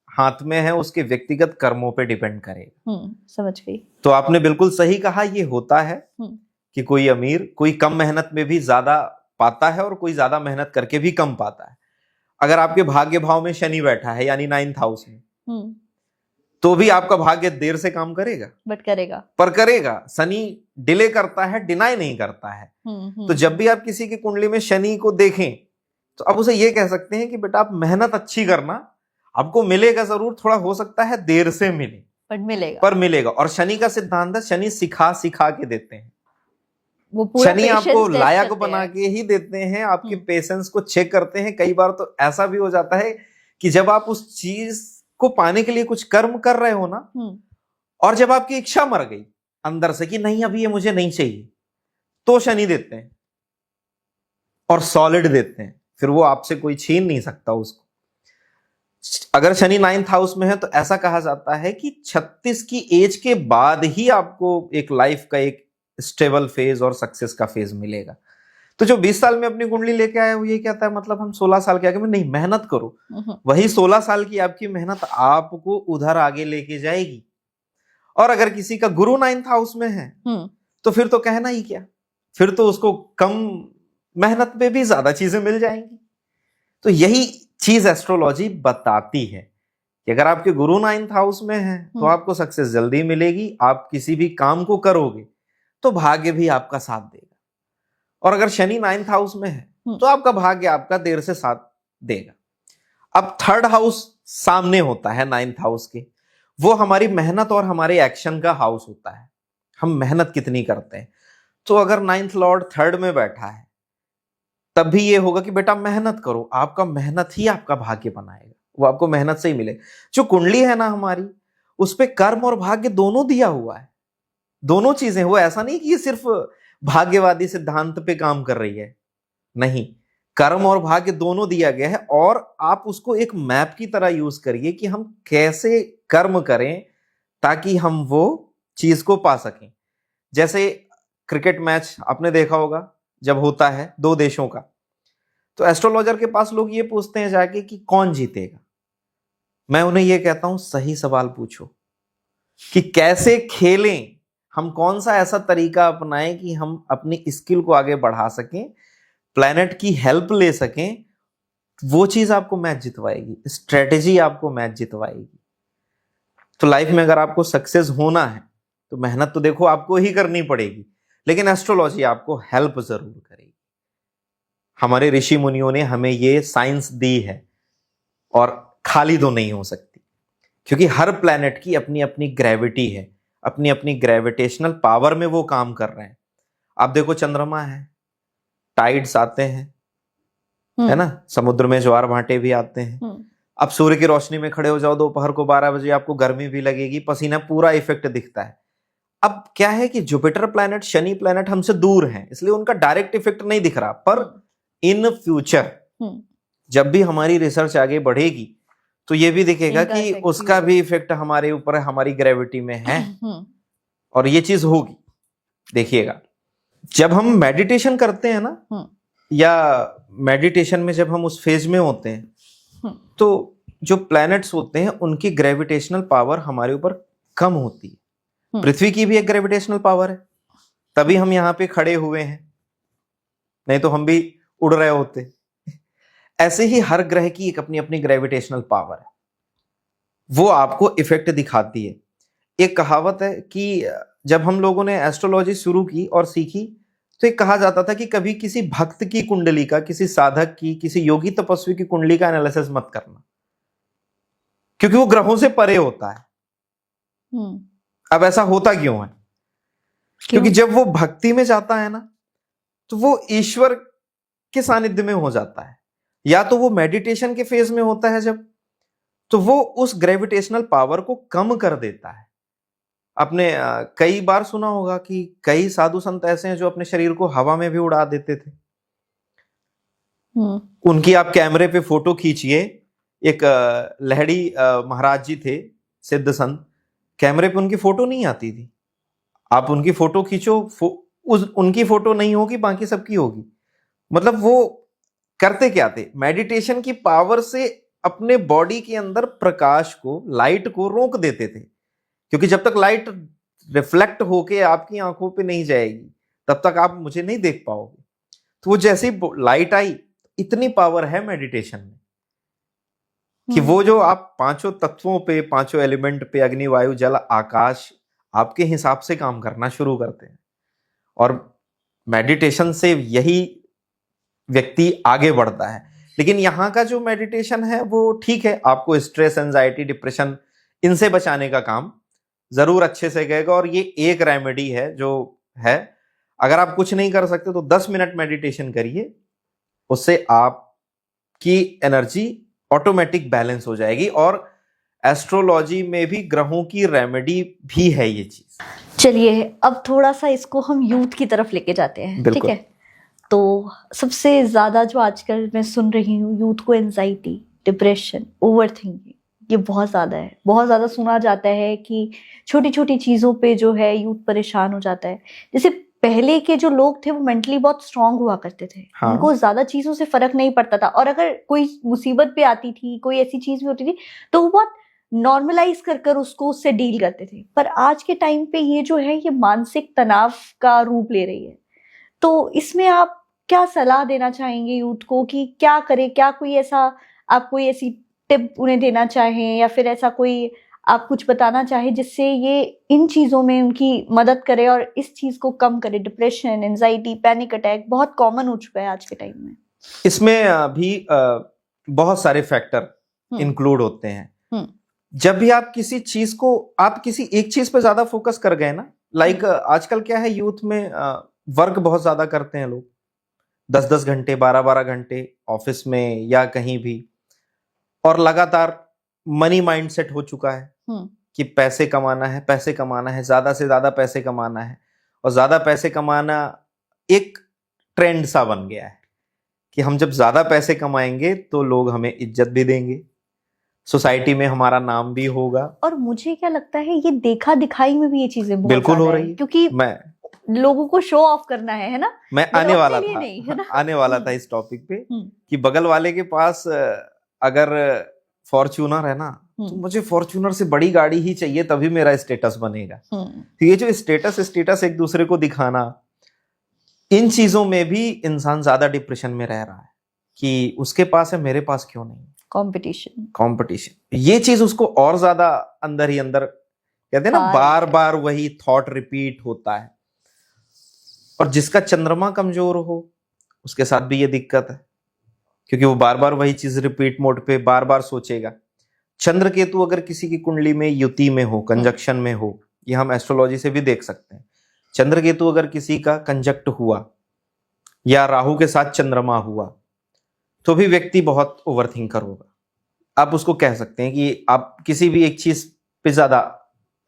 हाथ में है, उसके व्यक्तिगत कर्मों पे डिपेंड करेगा। समझ गई। तो आपने बिल्कुल सही कहा, ये होता है कि कोई अमीर, कोई कम मेहनत में भी ज्यादा पाता है और कोई ज्यादा मेहनत करके भी कम पाता है। अगर आपके भाग्य भाव में शनि बैठा है यानी 9th हाउस में, तो भी आपका भाग्य देर से काम करेगा, बट करेगा, पर करेगा। शनि डिले करता है, डिनाई नहीं करता है। तो जब भी आप किसी की कुंडली में शनि को देखें तो आप उसे ये कह सकते हैं कि बेटा आप मेहनत अच्छी करना, आपको मिलेगा जरूर, थोड़ा हो सकता है देर से मिले पर मिलेगा। और शनि का सिद्धांत है, शनि सिखा के देते हैं। शनि आपको लायक बना के ही देते हैं, आपके पेशेंस को चेक करते हैं। कई बार तो ऐसा भी हो जाता है कि जब आप उस चीज को पाने के लिए कुछ कर्म कर रहे हो ना, और जब आपकी इच्छा मर गई अंदर से कि नहीं अभी ये मुझे नहीं चाहिए, तो शनि देते हैं और सॉलिड देते हैं। फिर वो आपसे कोई छीन नहीं सकता उसको। अगर शनि 9th हाउस में है तो ऐसा कहा जाता है कि 36 की एज के बाद ही आपको एक लाइफ का एक स्टेबल फेज और सक्सेस का फेज मिलेगा। तो जो 20 साल में अपनी कुंडली लेके आया वो ये कहता है मतलब हम 16 साल के आगे में, नहीं, मेहनत करो, वही 16 साल की आपकी मेहनत आपको उधर आगे लेके जाएगी। और अगर किसी का गुरु 9th हाउस में है तो फिर तो कहना ही क्या, फिर तो उसको कम मेहनत में भी ज्यादा चीजें मिल जाएंगी। तो यही चीज एस्ट्रोलॉजी बताती है कि अगर आपके गुरु 9th हाउस में है तो आपको सक्सेस जल्दी मिलेगी, आप किसी भी काम को करोगे तो भाग्य भी आपका साथ देगा। और अगर शनि 9th हाउस में है तो आपका भाग्य आपका देर से साथ देगा। अब 3rd हाउस सामने होता है 9th हाउस के, वो हमारी मेहनत और हमारे एक्शन का हाउस होता है, हम मेहनत कितनी करते हैं। तो अगर 9th लॉर्ड 3rd में बैठा है तब भी ये होगा कि बेटा मेहनत करो, आपका मेहनत ही आपका भाग्य बनाएगा, वो आपको मेहनत से ही मिले। जो कुंडली है ना हमारी, उस पे कर्म और भाग्य दोनों दिया हुआ है, दोनों चीजें। वो ऐसा नहीं कि ये सिर्फ भाग्यवादी सिद्धांत पे काम कर रही है, नहीं, कर्म और भाग्य दोनों दिया गया है। और आप उसको एक मैप की तरह यूज करिए कि हम कैसे कर्म करें ताकि हम वो चीज को पा सकें। जैसे क्रिकेट मैच आपने देखा होगा जब होता है 2 देशों का, तो एस्ट्रोलॉजर के पास लोग ये पूछते हैं जाके कि कौन जीतेगा। मैं उन्हें ये कहता हूं सही सवाल पूछो कि कैसे खेलें, हम कौन सा ऐसा तरीका अपनाएं कि हम अपनी स्किल को आगे बढ़ा सकें, प्लैनेट की हेल्प ले सकें, वो चीज आपको मैच जितवाएगी, स्ट्रेटेजी आपको मैच जितवाएगी। तो लाइफ में अगर आपको सक्सेस होना है तो मेहनत तो देखो आपको ही करनी पड़ेगी, लेकिन एस्ट्रोलॉजी आपको हेल्प जरूर करेगी। हमारे ऋषि मुनियों ने हमें ये साइंस दी है और खाली तो नहीं हो सकती, क्योंकि हर प्लैनेट की अपनी अपनी ग्रेविटी है, अपनी अपनी ग्रेविटेशनल पावर में वो काम कर रहे हैं। आप देखो चंद्रमा है, टाइड्स आते हैं, है ना, समुद्र में ज्वार भाटे भी आते हैं। अब सूर्य की रोशनी में खड़े हो जाओ दोपहर को 12 बजे, आपको गर्मी भी लगेगी, पसीना पूरा इफेक्ट दिखता है। अब क्या है कि जुपिटर प्लैनेट, शनि प्लैनेट हमसे दूर है, इसलिए उनका डायरेक्ट इफेक्ट नहीं दिख रहा, पर इन फ्यूचर जब भी हमारी रिसर्च आगे बढ़ेगी तो ये भी दिखेगा कि उसका भी इफेक्ट हमारे ऊपर, हमारी ग्रेविटी में है, और ये चीज होगी। देखिएगा, जब हम मेडिटेशन करते हैं ना, या मेडिटेशन में जब हम उस फेज में होते हैं, तो जो प्लैनेट्स होते हैं उनकी ग्रेविटेशनल पावर हमारे ऊपर कम होती है। पृथ्वी की भी एक ग्रेविटेशनल पावर है, तभी हम यहां पे खड़े हुए हैं, नहीं तो हम भी उड़ रहे होते। ऐसे ही हर ग्रह की एक अपनी अपनी ग्रेविटेशनल पावर है, वो आपको इफेक्ट दिखाती है। एक कहावत है कि जब हम लोगों ने एस्ट्रोलॉजी शुरू की और सीखी तो एक कहा जाता था कि कभी किसी भक्त की कुंडली का, किसी साधक की, किसी योगी तपस्वी की कुंडली का एनालिसिस मत करना, क्योंकि वो ग्रहों से परे होता है। अब ऐसा होता क्यों है? क्योंकि जब वो भक्ति में जाता है ना, तो वो ईश्वर के सानिध्य में हो जाता है, या तो वो मेडिटेशन के फेज में होता है जब, तो वो उस ग्रेविटेशनल पावर को कम कर देता है। आपने कई बार सुना होगा कि कई साधु संत ऐसे हैं जो अपने शरीर को हवा में भी उड़ा देते थे। उनकी आप कैमरे पे फोटो खींचिए। एक लहड़ी महाराज जी थे, सिद्ध संत, कैमरे पे उनकी फोटो नहीं आती थी। आप उनकी फोटो खींचो, उनकी फोटो नहीं होगी, बाकी सबकी होगी। मतलब वो करते क्या थे? मेडिटेशन की पावर से अपने बॉडी के अंदर प्रकाश को, लाइट को रोक देते थे, क्योंकि जब तक लाइट रिफ्लेक्ट होके आपकी आंखों पे नहीं जाएगी तब तक आप मुझे नहीं देख पाओगे। तो वो जैसे लाइट आई, इतनी पावर है मेडिटेशन में कि वो जो आप 5 तत्वों पे, 5 एलिमेंट पे, अग्नि, वायु, जल, आकाश, आपके हिसाब से काम करना शुरू करते हैं। और मेडिटेशन से यही व्यक्ति आगे बढ़ता है। लेकिन यहाँ का जो मेडिटेशन है वो ठीक है, आपको स्ट्रेस, एंजाइटी, डिप्रेशन, इनसे बचाने का काम जरूर अच्छे से करेगा। और ये एक रेमेडी है जो है, अगर आप कुछ नहीं कर सकते तो 10 मिनट मेडिटेशन करिए, उससे आपकी एनर्जी ऑटोमेटिक बैलेंस हो जाएगी। और एस्ट्रोलॉजी में भी ग्रहों की रेमेडी भी है ये चीज। चलिए अब थोड़ा सा इसको हम यूथ की तरफ लेके जाते हैं, ठीक है? तो सबसे ज्यादा जो आजकल मैं सुन रही हूँ, यूथ को एंजाइटी, डिप्रेशन, ओवरथिंकिंग, ये बहुत ज्यादा है। बहुत ज्यादा सुना जाता है कि छोटी छोटी चीजों पे जो है यूथ परेशान हो जाता है। जैसे पहले के जो लोग थे वो मेंटली बहुत स्ट्रांग हुआ करते थे। हाँ। उनको ज्यादा चीजों से फर्क नहीं पड़ता था, और अगर कोई मुसीबत पे आती थी, कोई ऐसी चीज भी होती थी, तो वो बहुत नॉर्मलाइज कर उसको उससे डील करते थे। पर आज के टाइम पे ये जो है ये मानसिक तनाव का रूप ले रही है। तो इसमें आप क्या सलाह देना चाहेंगे यूथ को कि क्या करे? क्या कोई ऐसा आप कोई ऐसी टिप उन्हें देना चाहें, या फिर ऐसा कोई आप कुछ बताना चाहे जिससे ये इन चीजों में उनकी मदद करे और इस चीज को कम करे? डिप्रेशन, एंजाइटी, पैनिक अटैक बहुत कॉमन हो चुका है आज के टाइम में। इसमें भी बहुत सारे फैक्टर इंक्लूड होते हैं। जब भी आप किसी चीज को, आप किसी एक चीज पे ज्यादा फोकस कर गए ना, लाइक आजकल क्या है, यूथ में वर्क बहुत ज्यादा करते हैं लोग, 10-10 घंटे, 12-12 घंटे ऑफिस में या कहीं भी, और लगातार मनी माइंडसेट हो चुका है कि पैसे कमाना है, पैसे कमाना है, ज्यादा से ज्यादा पैसे कमाना है, और ज्यादा पैसे कमाना एक ट्रेंड सा बन गया है कि हम जब ज्यादा पैसे कमाएंगे तो लोग हमें इज्जत भी देंगे, सोसाइटी में हमारा नाम भी होगा। और मुझे क्या लगता है ये देखा दिखाई में भी ये चीजें बहुत बिल्कुल हो रही है, क्योंकि मैं लोगों को शो ऑफ करना है ना। मैं आने वाला था, है ना? आने वाला था इस टॉपिक पे कि बगल वाले के पास अगर फॉर्च्यूनर है ना, तो मुझे फॉर्च्यूनर से बड़ी गाड़ी ही चाहिए, तभी मेरा स्टेटस बनेगा। तो ये जो स्टेटस एक दूसरे को दिखाना, इन चीजों में भी इंसान ज्यादा डिप्रेशन में रह रहा है कि उसके पास है, मेरे पास क्यों नहीं। कंपटीशन ये चीज उसको और ज्यादा अंदर ही अंदर, कहते हैं ना, बार बार वही थॉट रिपीट होता है। और जिसका चंद्रमा कमजोर हो उसके साथ भी ये दिक्कत है, क्योंकि वो बार बार वही चीज रिपीट मोड पे बार बार सोचेगा। चंद्र केतु अगर किसी की कुंडली में युति में हो, कंजक्शन में हो, ये हम एस्ट्रोलॉजी से भी देख सकते हैं। चंद्र केतु अगर किसी का कंजक्ट हुआ या राहु के साथ चंद्रमा हुआ, तो भी व्यक्ति बहुत ओवरथिंकर होगा। आप उसको कह सकते हैं कि आप किसी भी एक चीज पे ज्यादा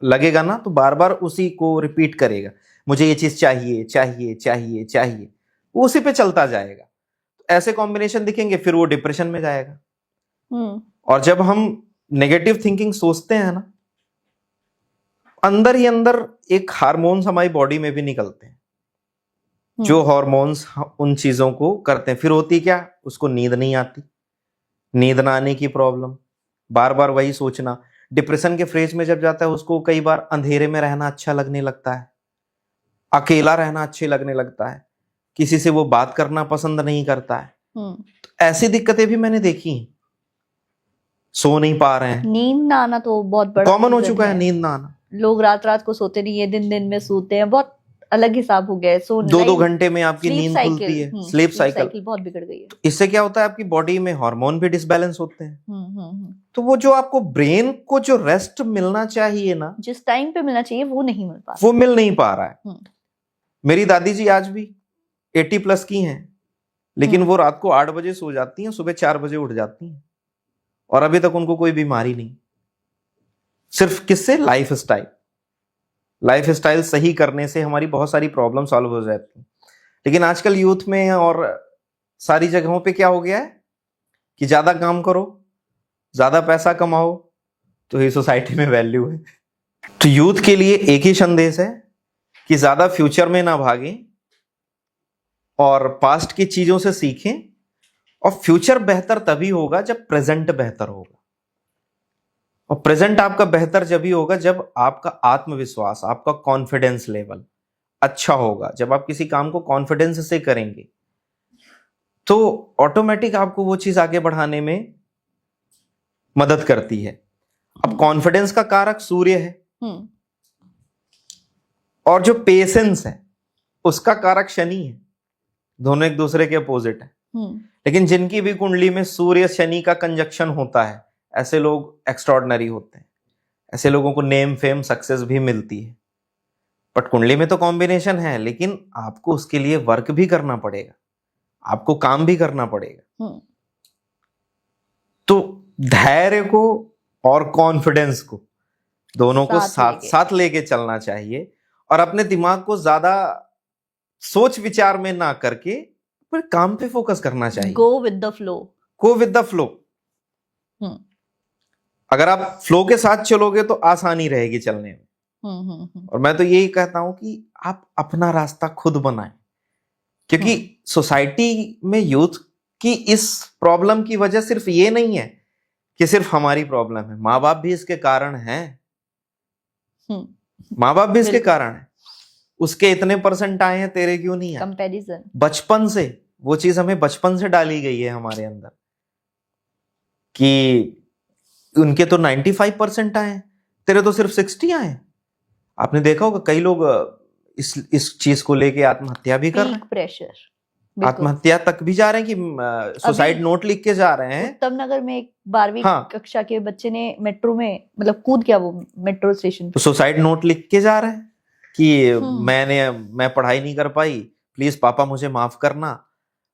लगेगा ना, तो बार बार उसी को रिपीट करेगा, मुझे ये चीज चाहिए चाहिए चाहिए चाहिए, वो उसी पे चलता जाएगा। ऐसे कॉम्बिनेशन दिखेंगे, फिर वो डिप्रेशन में जाएगा। और जब हम नेगेटिव थिंकिंग सोचते हैं ना, अंदर ही अंदर एक हार्मोन्स हमारी बॉडी में भी निकलते हैं, जो हार्मोन्स उन चीजों को करते हैं। फिर होती क्या, उसको नींद नहीं आती, नींद ना आने की प्रॉब्लम, बार बार वही सोचना। डिप्रेशन के फेज में जब जाता है, उसको कई बार अंधेरे में रहना अच्छा लगने लगता है, अकेला रहना अच्छे लगने लगता है, किसी से वो बात करना पसंद नहीं करता है। तो ऐसी दिक्कतें भी मैंने देखी, सो नहीं पा रहे हैं। नींद ना आना तो बहुत बड़ा कॉमन हो चुका है, नींद ना आना। लोग रात को सोते नहीं है, दिन में सोते हैं, बहुत अलग हिसाब हो गया है। सो 2-2 घंटे में आपकी नींद खुलती है। स्लीप साइकिल बहुत बिगड़ गई है। तो इससे क्या होता है, आपकी बॉडी में हार्मोन भी डिसबैलेंस होते हैं। तो वो जो आपको ब्रेन को जो रेस्ट मिलना चाहिए ना, जिस टाइम पे मिलना चाहिए, वो नहीं मिल पा रहा, वो मिल नहीं पा रहा है। मेरी दादी जी आज भी 80 प्लस की हैं, लेकिन वो रात को 8 बजे सो जाती हैं, सुबह 4 बजे उठ जाती हैं, और अभी तक उनको कोई बीमारी नहीं। सिर्फ किससे? लाइफ स्टाइल सही करने से हमारी बहुत सारी प्रॉब्लम सॉल्व हो जाती है। लेकिन आजकल यूथ में और सारी जगहों पे क्या हो गया है कि ज्यादा काम करो, ज्यादा पैसा कमाओ, तो ये सोसाइटी में वैल्यू है। तो यूथ के लिए एक ही संदेश है कि ज्यादा फ्यूचर में ना भागें और पास्ट की चीजों से सीखें। और फ्यूचर बेहतर तभी होगा जब प्रेजेंट बेहतर होगा, और प्रेजेंट आपका बेहतर जब ही होगा जब आपका आत्मविश्वास, आपका कॉन्फिडेंस लेवल अच्छा होगा। जब आप किसी काम को कॉन्फिडेंस से करेंगे तो ऑटोमेटिक आपको वो चीज आगे बढ़ाने में मदद करती है। अब कॉन्फिडेंस का कारक सूर्य है, और जो पेशेंस है उसका कारक शनि है। दोनों एक दूसरे के अपोजिट है। लेकिन जिनकी भी कुंडली में सूर्य शनि का कंजक्शन होता है, ऐसे लोग एक्स्ट्रॉर्डिनरी होते हैं। ऐसे लोगों को नेम फेम सक्सेस भी मिलती है। बट कुंडली में तो कॉम्बिनेशन है, लेकिन आपको उसके लिए वर्क भी करना पड़ेगा, आपको काम भी करना पड़ेगा। तो धैर्य को और कॉन्फिडेंस को, दोनों को साथ लेके चलना चाहिए, और अपने दिमाग को ज्यादा सोच विचार में ना करके पर काम पे फोकस करना चाहिए। Go with the flow. अगर आप फ्लो के साथ चलोगे तो आसानी रहेगी चलने में। और मैं तो यही कहता हूं कि आप अपना रास्ता खुद बनाएं, क्योंकि सोसाइटी में यूथ की इस प्रॉब्लम की वजह सिर्फ ये नहीं है कि सिर्फ हमारी प्रॉब्लम है, माँ बाप भी इसके कारण हैं। माँ बाप भी इसके कारण है। उसके इतने परसेंट आए हैं, तेरे क्यों नहीं आए? कंपैरिजन बचपन से वो चीज हमें बचपन से डाली गई है हमारे अंदर कि उनके तो 95% आए हैं, तेरे तो सिर्फ 60 आए हैं। आपने देखा होगा कई लोग इस चीज को लेके आत्महत्या भी कर रहे हैं, प्रेशर, आत्महत्या तक भी जा रहे हैं कि सुसाइड नोट लिख के जा रहे हैं। उत्तम नगर में एक 12वीं कक्षा के बच्चे ने मेट्रो में मतलब कूद गया, वो मेट्रो स्टेशन पे सुसाइड नोट लिख के जा रहे हैं कि मैं पढ़ाई नहीं कर पाई, प्लीज पापा मुझे माफ करना,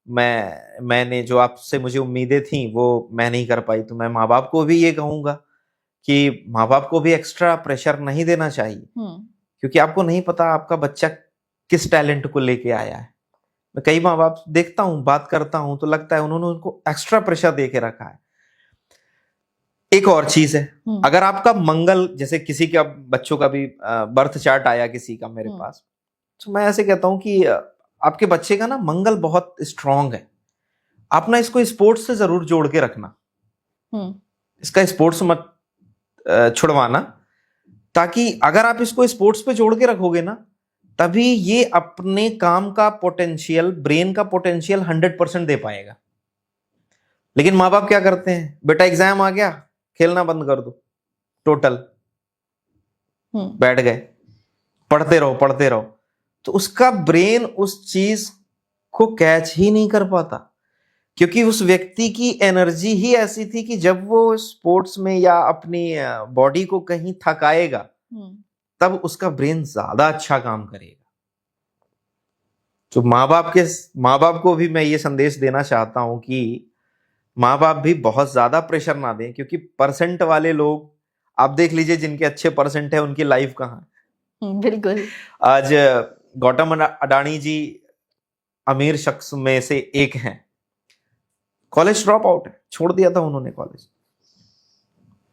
मैंने जो आपसे मुझे उम्मीदें थी वो मैं नहीं कर पाई। तो मैं माँ बाप को भी ये कहूंगा कि माँ बाप को भी एक्स्ट्रा प्रेशर नहीं देना चाहिए, क्योंकि आपको नहीं पता आपका बच्चा किस टैलेंट को लेके आया है। मैं कई माँ बाप देखता हूं, बात करता हूं तो लगता है उन्होंने उनको एक्स्ट्रा प्रेशर दे के रखा है। एक और चीज है, अगर आपका मंगल, जैसे किसी का बच्चों का भी बर्थ चार्ट आया किसी का मेरे पास, तो मैं ऐसे कहता हूं कि आपके बच्चे का ना मंगल बहुत स्ट्रांग है, आप ना इसको स्पोर्ट्स से जरूर जोड़ के रखना, इसका स्पोर्ट्स मत छुड़वाना, ताकि अगर आप इसको स्पोर्ट्स पे जोड़ के रखोगे ना, तभी ये अपने काम का पोटेंशियल, ब्रेन का पोटेंशियल 100% दे पाएगा। लेकिन माँ बाप क्या करते हैं, बेटा एग्जाम आ गया, खेलना बंद कर दो, टोटल बैठ गए, पढ़ते रहो, तो उसका ब्रेन उस चीज को कैच ही नहीं कर पाता, क्योंकि उस व्यक्ति की एनर्जी ही ऐसी थी कि जब वो स्पोर्ट्स में या अपनी बॉडी को कहीं थकाएगा तब उसका ब्रेन ज्यादा अच्छा काम करेगा। तो माँ बाप को भी मैं ये संदेश देना चाहता हूं कि माँ बाप भी बहुत ज्यादा प्रेशर ना दें, क्योंकि परसेंट वाले लोग आप देख लीजिए, जिनके अच्छे परसेंट है उनकी लाइफ कहाँ है। बिल्कुल। आज गौतम अडानी जी अमीर शख्स में से एक हैं, कॉलेज ड्रॉप आउट है, छोड़ दिया था उन्होंने कॉलेज।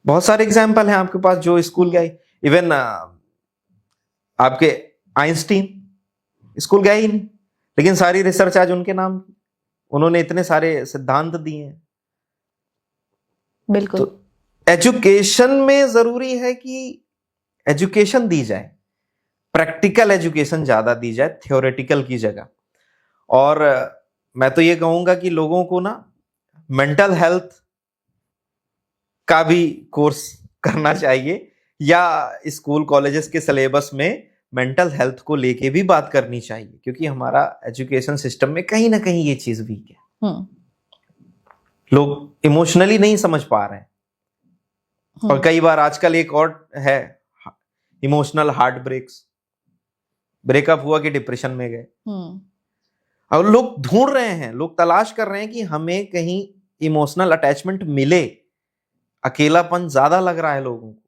बहुत सारे एग्जाम्पल हैं आपके पास जो स्कूल गए, इवन आपके आइंस्टीन स्कूल गए ही नहीं, लेकिन सारी रिसर्च आज उनके नाम, उन्होंने इतने सारे सिद्धांत दिए हैं। बिल्कुल। तो एजुकेशन में जरूरी है कि एजुकेशन दी जाए, प्रैक्टिकल एजुकेशन ज्यादा दी जाए थ्योरेटिकल की जगह। और मैं तो ये कहूंगा कि लोगों को ना मेंटल हेल्थ का भी कोर्स करना चाहिए, या स्कूल कॉलेजेस के सिलेबस में मेंटल हेल्थ को लेके भी बात करनी चाहिए, क्योंकि हमारा एजुकेशन सिस्टम में कहीं ना कहीं ये चीज वीक है। लोग इमोशनली नहीं समझ पा रहे हैं। और कई बार आजकल एक और है, इमोशनल हार्ट ब्रेकअप हुआ कि डिप्रेशन में गए। और लोग ढूंढ रहे हैं, लोग तलाश कर रहे हैं कि हमें कहीं इमोशनल अटैचमेंट मिले, अकेलापन ज्यादा लग रहा है लोगों को।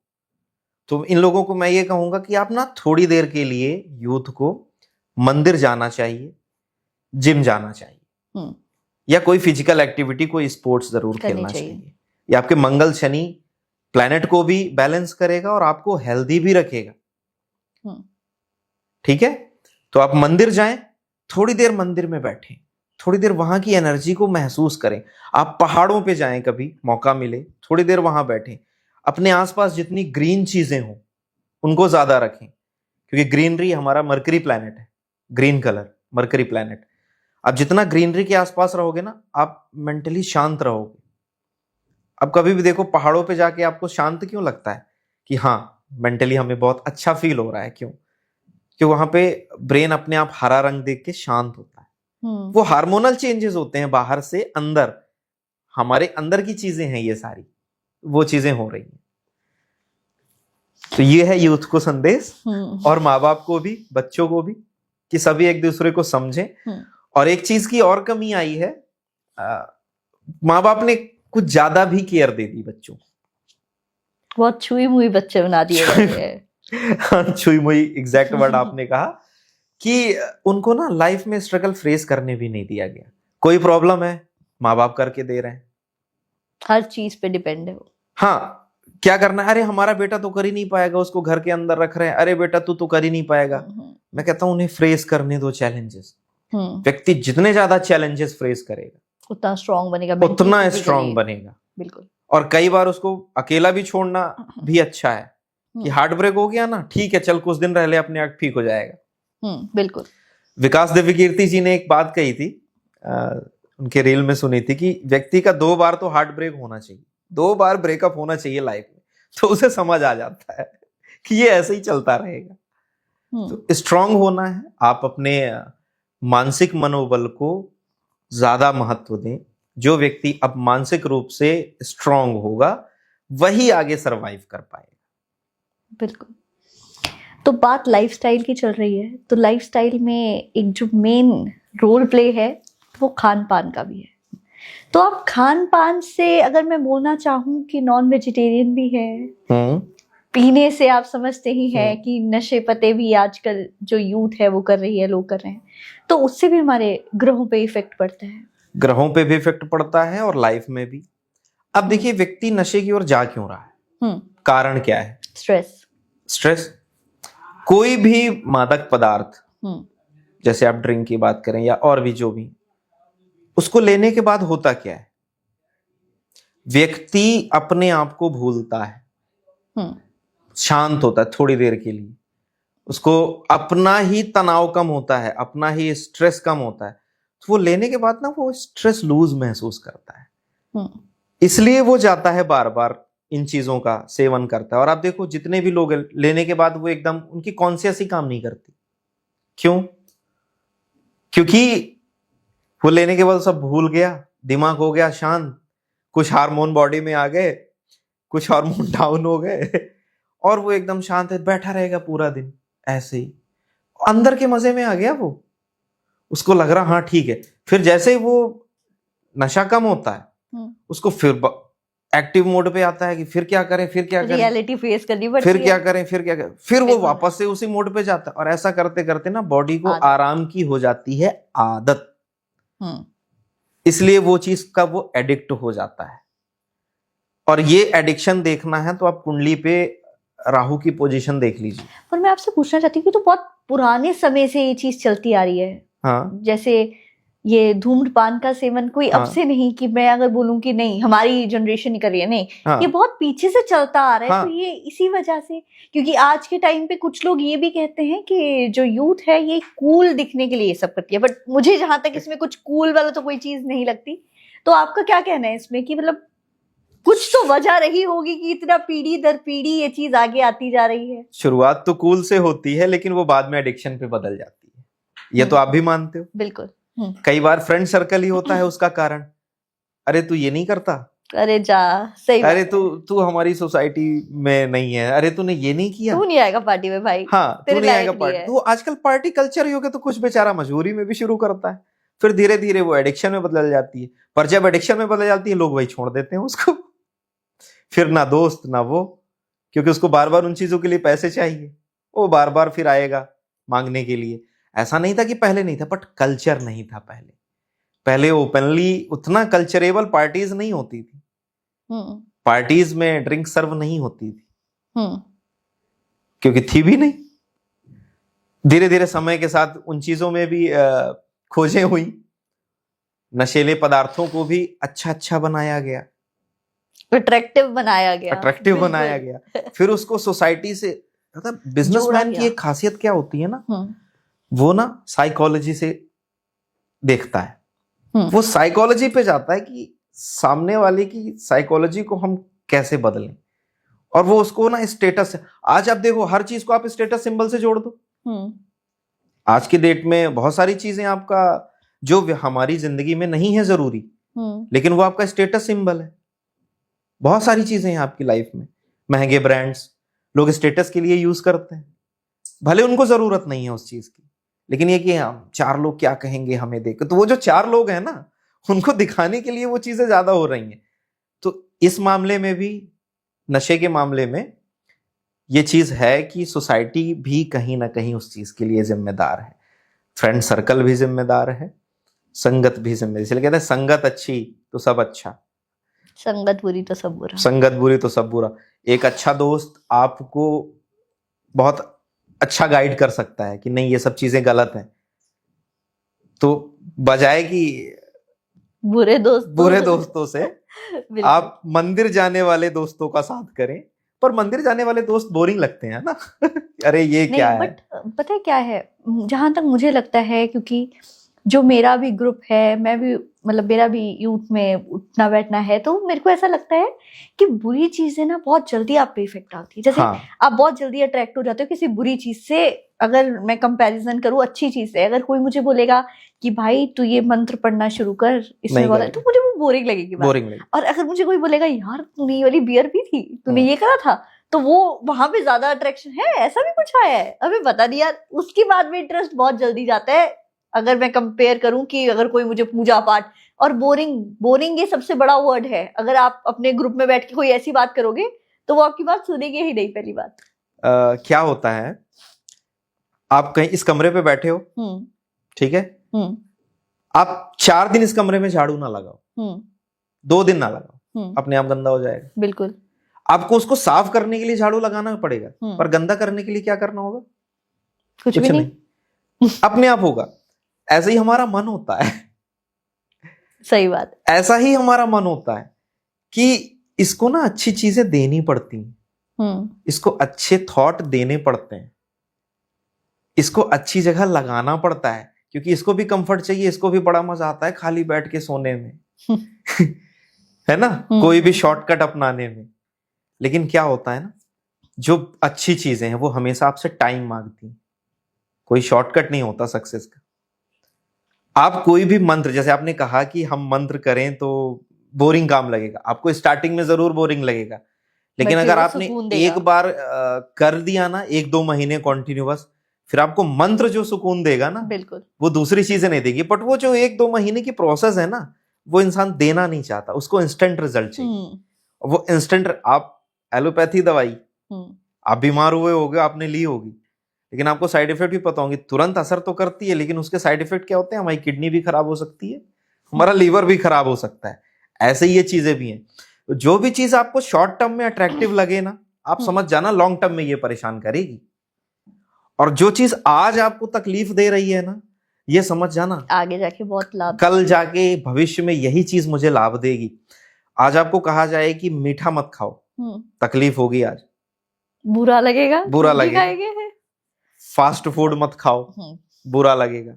तो इन लोगों को मैं ये कहूंगा कि आप ना थोड़ी देर के लिए यूथ को मंदिर जाना चाहिए, जिम जाना चाहिए, या कोई फिजिकल एक्टिविटी, कोई स्पोर्ट्स जरूर खेलना चाहिए। ये आपके मंगल शनि प्लैनेट को भी बैलेंस करेगा और आपको हेल्दी भी रखेगा। ठीक है, तो आप मंदिर जाएं, थोड़ी देर मंदिर में बैठें, थोड़ी देर वहां की एनर्जी को महसूस करें। आप पहाड़ों पे जाएं, कभी मौका मिले थोड़ी देर वहां बैठें। अपने आसपास जितनी ग्रीन चीजें हों उनको ज्यादा रखें, क्योंकि ग्रीनरी हमारा मरकरी प्लैनेट है, ग्रीन कलर मरकरी प्लैनेट। आप जितना ग्रीनरी के आसपास रहोगे ना, आप मेंटली शांत रहोगे। अब कभी भी देखो पहाड़ों पे जाके आपको शांत क्यों लगता है कि हाँ मेंटली हमें बहुत अच्छा फील हो रहा है, क्यों? क्योंकि वहां पे ब्रेन अपने आप हरा रंग देख के शांत होता है। वो हार्मोनल चेंजेस होते हैं बाहर से अंदर, हमारे अंदर की चीजें हैं ये सारी, वो चीजें हो रही हैं। तो ये है यूथ को संदेश, और माँ बाप को भी, बच्चों को भी, कि सभी एक दूसरे को समझें। और एक चीज की और कमी आई है, माँ बाप ने कुछ ज्यादा भी केयर दे दी बच्चों को, बहुत छुई मुई बच्चे बना दिए गए। छुई मुई एग्जैक्ट वर्ड आपने कहा, कि उनको ना लाइफ में स्ट्रगल फेस करने भी नहीं दिया गया। कोई प्रॉब्लम है, माँ बाप करके दे रहे हैं, हर चीज पे डिपेंड है वो। हाँ, क्या करना है, अरे हमारा बेटा तो कर ही नहीं पाएगा, उसको घर के अंदर रख रहे हैं, अरे बेटा तू तो कर ही नहीं पाएगा। मैं कहता हूं उन्हें फ्रेस करने दो चैलेंजेस। व्यक्ति जितने ज्यादा चैलेंजेस फ्रेस करेगा उतना स्ट्रांग बनेगा, उतना स्ट्रांग बनेगा। बिल्कुल। और कई बार उसको अकेला भी छोड़ना भी अच्छा है कि हार्ट ब्रेक हो गया ना, ठीक है चल कुछ दिन रह ले, अपने आप ठीक हो जाएगा। बिल्कुल। विकास देवकीर्ति जी ने एक बात कही थी, उनके रील में सुनी थी कि व्यक्ति का 2 बार तो हार्ट ब्रेक होना चाहिए, 2 बार ब्रेकअप होना चाहिए लाइफ में, तो उसे समझ आ जाता है कि ये ऐसे ही चलता रहेगा। तो स्ट्रांग होना है, आप अपने मानसिक मनोबल को ज्यादा महत्व दें। जो व्यक्ति अब मानसिक रूप से स्ट्रांग होगा वही आगे सरवाइव कर पाएगा। बिल्कुल। तो बात लाइफस्टाइल की चल रही है, तो लाइफस्टाइल में एक जो मेन रोल प्ले है वो खान पान का भी है। तो आप खान पान से अगर मैं बोलना चाहूँ कि नॉन वेजिटेरियन भी है, पीने से आप समझते ही हैं कि नशे पते भी आजकल जो यूथ है वो कर रही है, लोग कर रहे हैं, तो उससे भी हमारे ग्रहों पे इफेक्ट पड़ता है। ग्रहों पे भी इफेक्ट पड़ता है और लाइफ में भी। अब देखिए व्यक्ति नशे की ओर जा क्यों रहा है, कारण क्या है? स्ट्रेस। कोई भी मादक पदार्थ, जैसे आप ड्रिंक की बात करें या और भी जो भी, उसको लेने के बाद होता क्या है, व्यक्ति अपने आप को भूलता है, शांत होता है थोड़ी देर के लिए, उसको अपना ही तनाव कम होता है, अपना ही स्ट्रेस कम होता है, तो वो लेने के बाद ना वो स्ट्रेस लूज महसूस करता है, इसलिए वो जाता है बार बार इन चीजों का सेवन करता है। और आप देखो जितने भी लोग लेने के बाद वो एकदम उनकी कॉन्शियस ही काम नहीं करती। क्यों? क्योंकि वो लेने के बाद सब भूल गया, दिमाग हो गया शांत, कुछ हार्मोन बॉडी में आ गए, कुछ हार्मोन डाउन हो गए और वो एकदम शांत है, बैठा रहेगा पूरा दिन ऐसे ही, अंदर के मजे में आ गया वो, उसको लग रहा हाँ ठीक है। फिर जैसे ही वो नशा कम होता है उसको फिर एक्टिव मोड पे आता है कि फिर क्या करें, फिर क्या करें, रियलिटी फेस करनी पड़ती फिर है, क्या करें, फिर क्या करें, फिर वो वापस से उसी मोड पे जाता है। और ऐसा करते करते ना बॉडी को आराम की हो जाती है आदत, इसलिए वो चीज का वो एडिक्ट हो जाता है। और ये एडिक्शन देखना है तो आप कुंडली पे राहु की पोजीशन देख लीजिए। पर मैं आपसे पूछना चाहती हूँ कि तो बहुत पुराने समय से ये चीज चलती आ रही है। हाँ। जैसे ये धूम्रपान का सेवन कोई अब से नहीं कि मैं अगर बोलूं कि नहीं हमारी जनरेशन ही कर रही है, नहीं, ये बहुत पीछे से चलता आ रहा है। तो ये इसी वजह से, क्योंकि आज के टाइम पे कुछ लोग ये भी कहते हैं कि जो यूथ है ये कूल दिखने के लिए ये सब करती है, बट मुझे जहां तक इसमें कुछ कूल वाला तो कोई चीज नहीं लगती। तो आपका क्या कहना है इसमें कि मतलब कुछ तो वजह रही होगी कि इतना पीढ़ी दर पीढ़ी ये चीज आगे आती जा रही है? शुरुआत तो कूल से होती है लेकिन वो बाद में एडिक्शन पे बदल जाती है, ये तो आप भी मानते हो। बिल्कुल। कई बार फ्रेंड सर्कल ही होता है उसका कारण, अरे तू ये नहीं करता, अरे जा, सही अरे तू हमारी सोसाइटी में नहीं है, अरे तूने ये नहीं किया, तू नहीं आएगा पार्टी में भाई, हाँ तू नहीं आएगा पार्टी। तो आजकल पार्टी कल्चर ही हो गया, तो कुछ बेचारा मजबूरी में भी शुरू करता है, फिर धीरे धीरे वो एडिक्शन में बदल जाती है। पर जब एडिक्शन में बदल जाती है लोग वही छोड़ देते हैं उसको, फिर ना दोस्त ना वो, क्योंकि उसको बार बार उन चीजों के लिए पैसे चाहिए, वो बार बार फिर आएगा मांगने के लिए। ऐसा नहीं था कि पहले नहीं था, बट कल्चर नहीं था पहले ओपनली उतना कल्चरेबल पार्टीज नहीं होती थी, पार्टीज में ड्रिंक सर्व नहीं होती थी, क्योंकि थी भी नहीं। धीरे धीरे समय के साथ उन चीजों में भी खोजें हुई, नशीले पदार्थों को भी अच्छा बनाया गया, अट्रैक्टिव बनाया गया, फिर उसको सोसाइटी से, मतलब बिजनेसमैन की एक खासियत क्या होती है ना, वो ना साइकोलॉजी से देखता है, वो साइकोलॉजी पे जाता है कि सामने वाले की साइकोलॉजी को हम कैसे बदलें, और वो उसको ना स्टेटस, आज आप देखो हर चीज को आप स्टेटस सिंबल से जोड़ दो। आज की डेट में बहुत सारी चीजें आपका जो हमारी जिंदगी में नहीं है जरूरी, लेकिन वो आपका स्टेटस सिंबल है। बहुत सारी चीजें हैं आपकी लाइफ में, महंगे ब्रांड्स लोग स्टेटस के लिए यूज करते हैं, भले उनको जरूरत नहीं है उस चीज की, लेकिन ये कि हम 4 लोग क्या कहेंगे हमें देख, तो वो जो 4 लोग हैं ना उनको दिखाने के लिए वो चीजें ज्यादा हो रही हैं। तो इस मामले में भी, नशे के मामले में ये चीज है कि सोसाइटी भी कहीं ना कहीं उस चीज के लिए जिम्मेदार है, फ्रेंड सर्कल भी जिम्मेदार है, संगत भी जिम्मेदार, इसलिए कहते हैं संगत अच्छी तो सब अच्छा। संगत बुरी तो सब बुरा। संगत बुरी तो सब बुरा। एक अच्छा दोस्त आपको बहुत अच्छा गाइड कर सकता है कि नहीं ये सब चीजें गलत हैं, तो बजाय कि बुरे दोस्तों से आप मंदिर जाने वाले दोस्तों का साथ करें। पर मंदिर जाने वाले दोस्त बोरिंग लगते हैं ना अरे ये क्या है। बट पता है क्या है, जहां तक मुझे लगता है, क्योंकि जो मेरा भी ग्रुप है, मैं भी मतलब मेरा भी यूथ में उठना बैठना है, तो मेरे को ऐसा लगता है कि बुरी चीजें ना बहुत जल्दी आप पे इफेक्ट आती है। जैसे आप बहुत जल्दी अट्रैक्ट हो जाते हो किसी बुरी चीज से। अगर मैं कंपैरिजन करूँ अच्छी चीज से, अगर कोई मुझे बोलेगा कि भाई तू ये मंत्र पढ़ना शुरू कर, इसमें बोला, तो मुझे वो बोरिंग लगेगी बात। और अगर मुझे कोई बोलेगा यार तूने ये वाली बियर पी थी, तूने ये करा था, तो वो वहां पे ज्यादा अट्रैक्शन है, ऐसा भी कुछ आया है, हमें पता नहीं यार। उसकी बात में इंटरेस्ट बहुत जल्दी जाता है। अगर मैं कंपेयर करूं कि अगर कोई मुझे पूजा पाठ और बोरिंग ये सबसे बड़ा वर्ड है। अगर आप अपने ग्रुप में बैठ के कोई ऐसी बात करोगे तो वो आपकी बात सुनेंगे ही नहीं। पहली बात क्या होता है, आप कहीं इस कमरे पे बैठे हो, ठीक है, आप 4 दिन इस कमरे में झाड़ू ना लगाओ, 2 दिन ना लगाओ, अपने आप गंदा हो जाएगा। बिल्कुल। आपको उसको साफ करने के लिए झाड़ू लगाना पड़ेगा, पर गंदा करने के लिए क्या करना होगा? कुछ भी नहीं अपने आप होगा। ऐसा ही हमारा मन होता है। सही बात। ऐसा ही हमारा मन होता है कि इसको ना अच्छी चीजें देनी पड़ती हैं, इसको अच्छे थॉट देने पड़ते हैं, इसको अच्छी जगह लगाना पड़ता है, क्योंकि इसको भी कंफर्ट चाहिए, इसको भी बड़ा मजा आता है खाली बैठ के सोने में है ना, कोई भी शॉर्टकट अपनाने में। लेकिन क्या होता है ना, जो अच्छी चीजें हैं वो हमेशा आपसे टाइम मांगती हैं। कोई शॉर्टकट नहीं होता सक्सेस का। आप कोई भी मंत्र, जैसे आपने कहा कि हम मंत्र करें तो बोरिंग काम लगेगा, आपको स्टार्टिंग में जरूर बोरिंग लगेगा, लेकिन अगर आपने एक बार कर दिया ना 1-2 महीने कॉन्टिन्यूअस, फिर आपको मंत्र जो सुकून देगा ना, बिल्कुल वो दूसरी चीजें नहीं देगी। बट वो जो 1-2 महीने की प्रोसेस है ना, वो इंसान देना नहीं चाहता, उसको इंस्टेंट रिजल्ट चाहिए। वो इंस्टेंट, आप एलोपैथी दवाई आप बीमार हुए होगे, आपने ली होगी, लेकिन आपको साइड इफेक्ट भी पता होंगे, तुरंत असर तो करती है, लेकिन उसके साइड इफेक्ट क्या होते हैं? हमारी किडनी भी खराब हो सकती है, हमारा लीवर भी खराब हो सकता है। ऐसे ही ये चीजें भी हैं। जो भी चीज आपको शॉर्ट टर्म में अट्रैक्टिव लगे ना, आप समझ जाना लॉन्ग टर्म में ये परेशान करेगी। और जो चीज आज आपको तकलीफ दे रही है ना, ये समझ जाना आगे जाके बहुत लाभ, कल जाके भविष्य में यही चीज मुझे लाभ देगी। आज आपको कहा जाए कि मीठा मत खाओ, तकलीफ होगी, आज बुरा लगेगा, फास्ट फूड मत खाओ, बुरा लगेगा।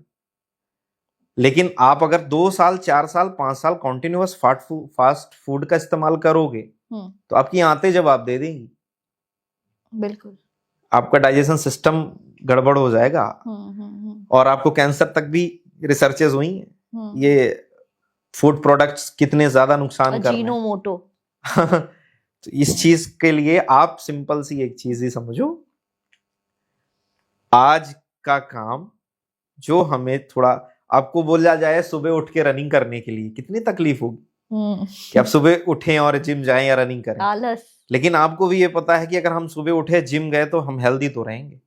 लेकिन आप अगर 2 साल 4 साल 5 साल कॉन्टिन्यूअस फास्ट फूड का इस्तेमाल करोगे तो आपकी आंतें जवाब दे देंगी। बिल्कुल। आपका डाइजेशन सिस्टम गड़बड़ हो जाएगा और आपको कैंसर तक भी रिसर्चेस हुई हैं, ये फूड प्रोडक्ट्स कितने ज्यादा नुकसान कर रहे हैं। अजीनोमोटो तो इस चीज के लिए आप सिंपल सी एक चीज ही समझो, आज का काम जो हमें थोड़ा, आपको बोला जाए सुबह उठ के रनिंग करने के लिए, कितनी तकलीफ होगी कि आप सुबह उठें और जिम जाएं या रनिंग करें। आलस। लेकिन आपको भी ये पता है कि अगर हम सुबह उठे जिम गए तो हम हेल्दी तो रहेंगे,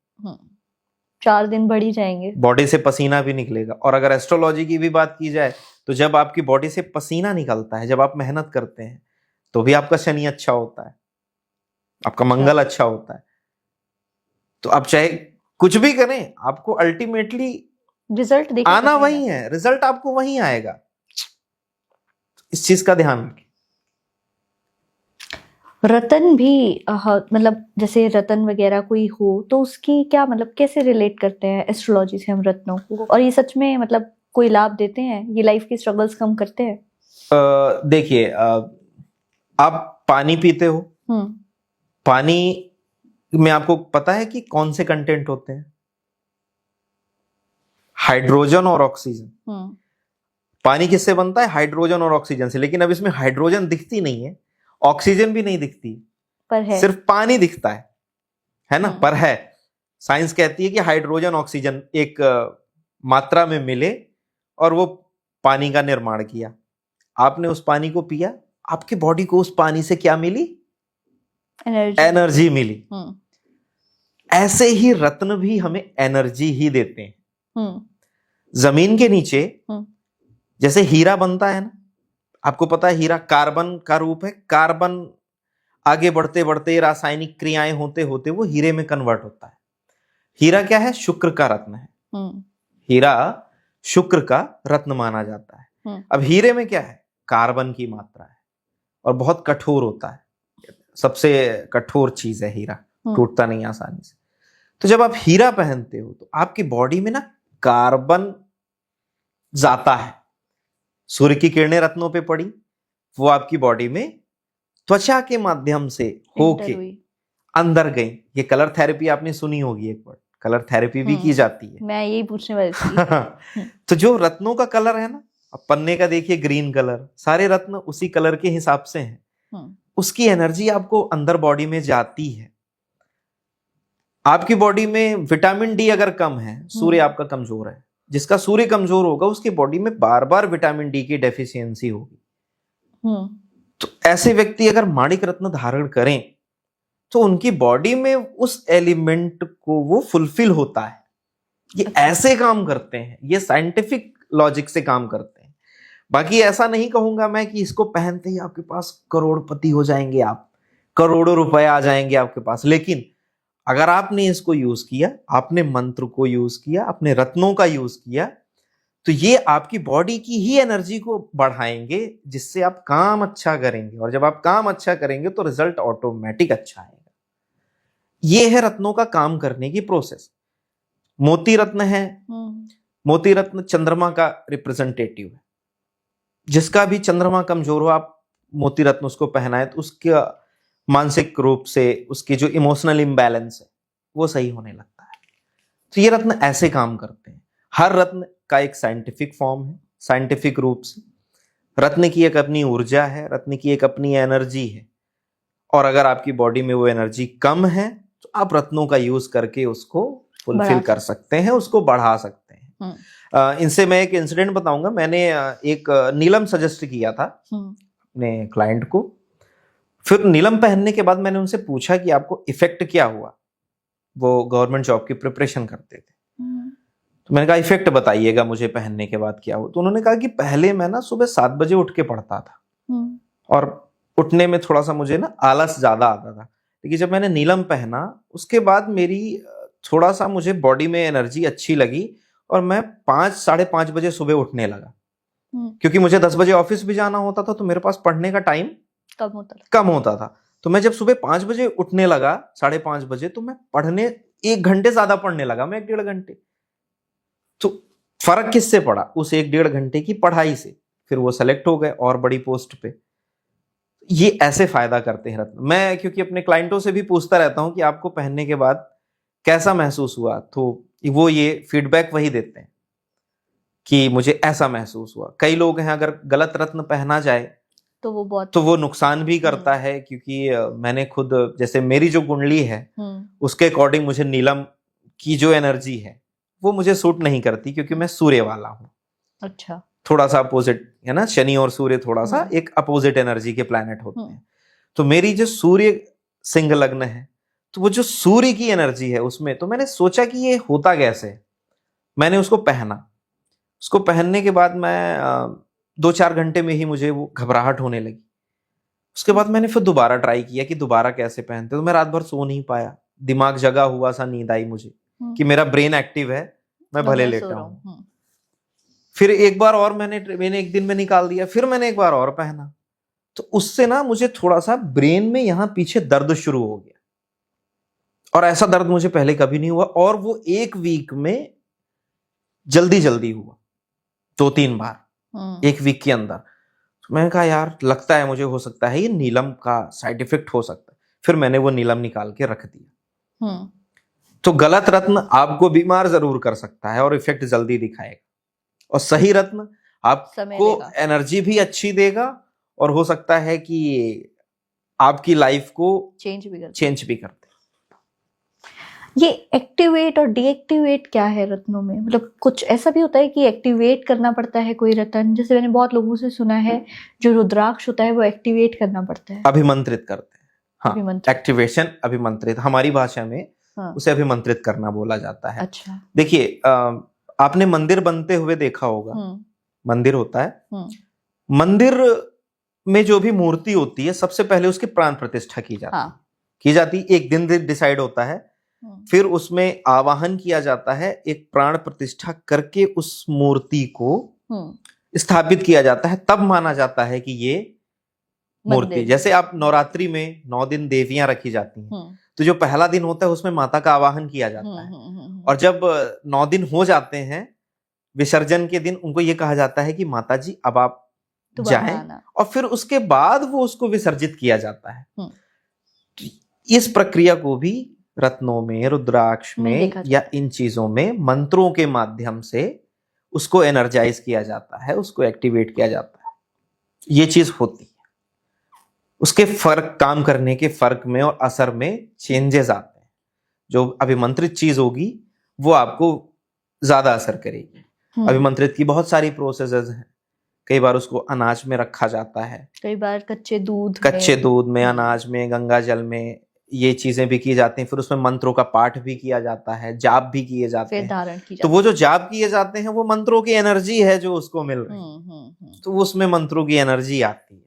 4 दिन बढ़ ही जाएंगे, बॉडी से पसीना भी निकलेगा। और अगर एस्ट्रोलॉजी की भी बात की जाए तो जब आपकी बॉडी से पसीना निकलता है, जब आप मेहनत करते हैं, तो भी आपका शनि अच्छा होता है, आपका मंगल अच्छा होता है। तो आप चाहे कुछ भी करें, आपको अल्टीमेटली रिजल्ट आना वही है, रिजल्ट आपको वही आएगा। इस चीज का ध्यान रखें। रतन भी मतलब जैसे रतन वगैरह कोई हो तो उसकी क्या मतलब कैसे रिलेट करते हैं एस्ट्रोलॉजी से हम रत्नों को, और ये सच में मतलब कोई लाभ देते हैं, ये लाइफ की स्ट्रगल्स कम करते हैं? देखिए, आप पानी पीते हो, पानी में आपको पता है कि कौन से कंटेंट होते हैं? हाइड्रोजन और ऑक्सीजन। पानी किससे बनता है? हाइड्रोजन और ऑक्सीजन से। लेकिन अब इसमें हाइड्रोजन दिखती नहीं है, ऑक्सीजन भी नहीं दिखती, पर है, सिर्फ पानी दिखता है ना, पर है। साइंस कहती है कि हाइड्रोजन ऑक्सीजन एक मात्रा में मिले और वो पानी का निर्माण किया। आपने उस पानी को पिया, आपके बॉडी को उस पानी से क्या मिली? एनर्जी मिली। ऐसे ही रत्न भी हमें एनर्जी ही देते हैं। जमीन के नीचे जैसे हीरा बनता है ना, आपको पता है हीरा कार्बन का रूप है, कार्बन आगे बढ़ते बढ़ते रासायनिक क्रियाएं होते होते वो हीरे में कन्वर्ट होता है। हीरा क्या है? शुक्र का रत्न है। हीरा शुक्र का रत्न माना जाता है। अब हीरे में क्या है? कार्बन की मात्रा है और बहुत कठोर होता है, सबसे कठोर चीज है हीरा, टूटता नहीं आसानी से। तो जब आप हीरा पहनते हो तो आपकी बॉडी में ना कार्बन जाता है, सूर्य की किरणें रत्नों पे पड़ी, वो आपकी बॉडी में त्वचा के माध्यम से होके अंदर गई। ये कलर थेरेपी आपने सुनी होगी, एक वर्ड कलर थेरेपी भी की जाती है। मैं यही पूछने वाली थी। तो जो रत्नों का कलर है ना, अब पन्ने का देखिए ग्रीन कलर, सारे रत्न उसी कलर के हिसाब से हैं। उसकी एनर्जी आपको अंदर बॉडी में जाती है। आपकी बॉडी में विटामिन डी अगर कम है, सूर्य आपका कमजोर है, जिसका सूर्य कमजोर होगा उसकी बॉडी में बार बार विटामिन डी की डेफिशिएंसी होगी। तो ऐसे व्यक्ति अगर माणिक रत्न धारण करें तो उनकी बॉडी में उस एलिमेंट को वो फुलफिल होता है। ये ऐसे काम करते हैं, ये साइंटिफिक लॉजिक से काम करते हैं। बाकी ऐसा नहीं कहूंगा मैं कि इसको पहनते ही आपके पास करोड़पति हो जाएंगे, आप करोड़ों रुपए आ जाएंगे आपके पास। लेकिन अगर आपने इसको यूज किया, आपने मंत्र को यूज किया, अपने रत्नों का यूज किया, तो ये आपकी बॉडी की ही एनर्जी को बढ़ाएंगे, जिससे आप काम अच्छा करेंगे। और जब आप काम अच्छा करेंगे तो रिजल्ट ऑटोमेटिक अच्छा आएगा। ये है रत्नों का काम करने की प्रोसेस। मोती रत्न है, मोती रत्न चंद्रमा का रिप्रेजेंटेटिव है। जिसका भी चंद्रमा कमजोर हो, आप मोती रत्न उसको पहनाए तो उसके मानसिक रूप से उसकी जो इमोशनल इम्बैलेंस है वो सही होने लगता है। तो ये रत्न ऐसे काम करते हैं। हर रत्न का एक साइंटिफिक फॉर्म है, साइंटिफिक रूप से। रत्न की एक अपनी ऊर्जा है, रत्न की एक अपनी एनर्जी है। और अगर आपकी बॉडी में वो एनर्जी कम है तो आप रत्नों का यूज करके उसको फुलफिल कर सकते हैं, उसको बढ़ा सकते हैं। इनसे मैं एक इंसिडेंट बताऊंगा। मैंने एक नीलम सजेस्ट किया था अपने क्लाइंट को। फिर नीलम पहनने के बाद मैंने उनसे पूछा कि आपको इफेक्ट क्या हुआ। वो गवर्नमेंट जॉब की प्रिपरेशन करते थे। तो मैंने कहा इफेक्ट बताइएगा मुझे पहनने के बाद क्या हो। तो उन्होंने कहा कि पहले मैं ना सुबह 7 बजे उठ के पढ़ता था और उठने में थोड़ा सा मुझे ना आलस ज्यादा आता था। लेकिन जब मैंने नीलम पहना उसके बाद मेरी थोड़ा सा मुझे बॉडी में एनर्जी अच्छी लगी और मैं 5 साढ़े 5 बजे सुबह उठने लगा। क्योंकि मुझे 10 बजे ऑफिस भी जाना होता था तो मेरे पास पढ़ने का टाइम कम होता था। तो मैं जब सुबह 5 बजे उठने लगा, 5:30 बजे, तो मैं पढ़ने 1 घंटे ज्यादा पढ़ने लगा, मैं 1-1.5 घंटे। तो फर्क किससे पड़ा? उस 1-1.5 घंटे की पढ़ाई से। फिर वो सेलेक्ट हो गए और बड़ी पोस्ट पे। ये ऐसे फायदा करते हैं रत्न। मैं क्योंकि अपने क्लाइंटों से भी पूछता रहता हूं कि आपको पहनने के बाद कैसा महसूस हुआ, तो वो ये फीडबैक वही देते हैं कि मुझे ऐसा महसूस हुआ। कई लोग हैं अगर गलत रत्न पहना जाए तो वो नुकसान भी करता है। क्योंकि मैंने खुद, जैसे मेरी जो कुंडली है उसके अकॉर्डिंग मुझे नीलम की जो एनर्जी है वो मुझे सूट नहीं करती, क्योंकि मैं सूर्य वाला हूँ। अच्छा, थोड़ा सा अपोजिट है ना, शनि और सूर्य थोड़ा सा एक अपोजिट एनर्जी के प्लैनेट होते हैं। तो मेरी जो सूर्य सिंह लग्न है, तो वो जो सूर्य की एनर्जी है उसमें, तो मैंने सोचा कि ये होता कैसे। मैंने उसको पहना। उसको पहनने के बाद मैं 2-4 घंटे में ही मुझे वो घबराहट होने लगी। उसके बाद मैंने फिर दोबारा ट्राई किया कि दोबारा कैसे पहनते। तो मैं रात भर सो नहीं पाया, दिमाग जगा हुआ सा, नींद आई मुझे कि मेरा ब्रेन एक्टिव है, मैं भले लेटा हूं। फिर एक बार और मैंने एक दिन में निकाल दिया। फिर मैंने एक बार और पहना, तो उससे ना मुझे थोड़ा सा ब्रेन में यहां पीछे दर्द शुरू हो गया। और ऐसा दर्द मुझे पहले कभी नहीं हुआ, और वो 1 वीक में जल्दी जल्दी हुआ, 2-3 बार 1 वीक के अंदर। तो मैंने कहा यार, लगता है मुझे हो सकता है ये नीलम का साइड इफेक्ट हो सकता है। फिर मैंने वो नीलम निकाल के रख दिया। तो गलत रत्न आपको बीमार जरूर कर सकता है और इफेक्ट जल्दी दिखाएगा, और सही रत्न आपको एनर्जी भी अच्छी देगा और हो सकता है कि आपकी लाइफ को चेंज भी करते। ये एक्टिवेट और डीएक्टिवेट क्या है रत्नों में? मतलब कुछ ऐसा भी होता है कि एक्टिवेट करना पड़ता है कोई रत्न? जैसे मैंने बहुत लोगों से सुना है जो रुद्राक्ष होता है वो एक्टिवेट करना पड़ता है, अभिमंत्रित करते हैं। हाँ, एक्टिवेशन, अभिमंत्रित, हमारी भाषा में उसे अभिमंत्रित करना बोला जाता है। अच्छा, देखिए, आपने मंदिर बनते हुए देखा होगा। मंदिर होता है, मंदिर में जो भी मूर्ति होती है सबसे पहले उसकी प्राण प्रतिष्ठा की जाती है। हाँ। की जाती, एक दिन डिसाइड होता है, फिर उसमें आवाहन किया जाता है, एक प्राण प्रतिष्ठा करके उस मूर्ति को स्थापित किया जाता है, तब माना जाता है कि ये मूर्ति। जैसे आप नवरात्रि में 9 दिन देवियां रखी जाती हैं, तो जो पहला दिन होता है उसमें माता का आवाहन किया जाता है, और जब 9 दिन हो जाते हैं विसर्जन के दिन, उनको ये कहा जाता है कि माता जी अब आप जाएं, और फिर उसके बाद वो उसको विसर्जित किया जाता है। इस प्रक्रिया को भी रत्नों में, रुद्राक्ष में या इन चीजों में मंत्रों के माध्यम से उसको एनर्जाइज किया जाता है, उसको एक्टिवेट किया जाता है। ये चीज होती है, उसके फर्क, काम करने के फर्क में और असर में चेंजेस आते हैं। जो अभिमंत्रित चीज होगी वो आपको ज्यादा असर करेगी। अभिमंत्रित की बहुत सारी प्रोसेसेस हैं। कई बार उसको अनाज में रखा जाता है, कई बार कच्चे दूध में, अनाज में, गंगा जल में, ये चीजें भी की जाती हैं। फिर उसमें मंत्रों का पाठ भी किया जाता है, जाप भी किए जाते हैं, धारण की जाती है। तो वो जो जाप किए जाते हैं वो मंत्रों की एनर्जी है जो उसको मिल रही है, तो उसमें मंत्रों की एनर्जी आती है।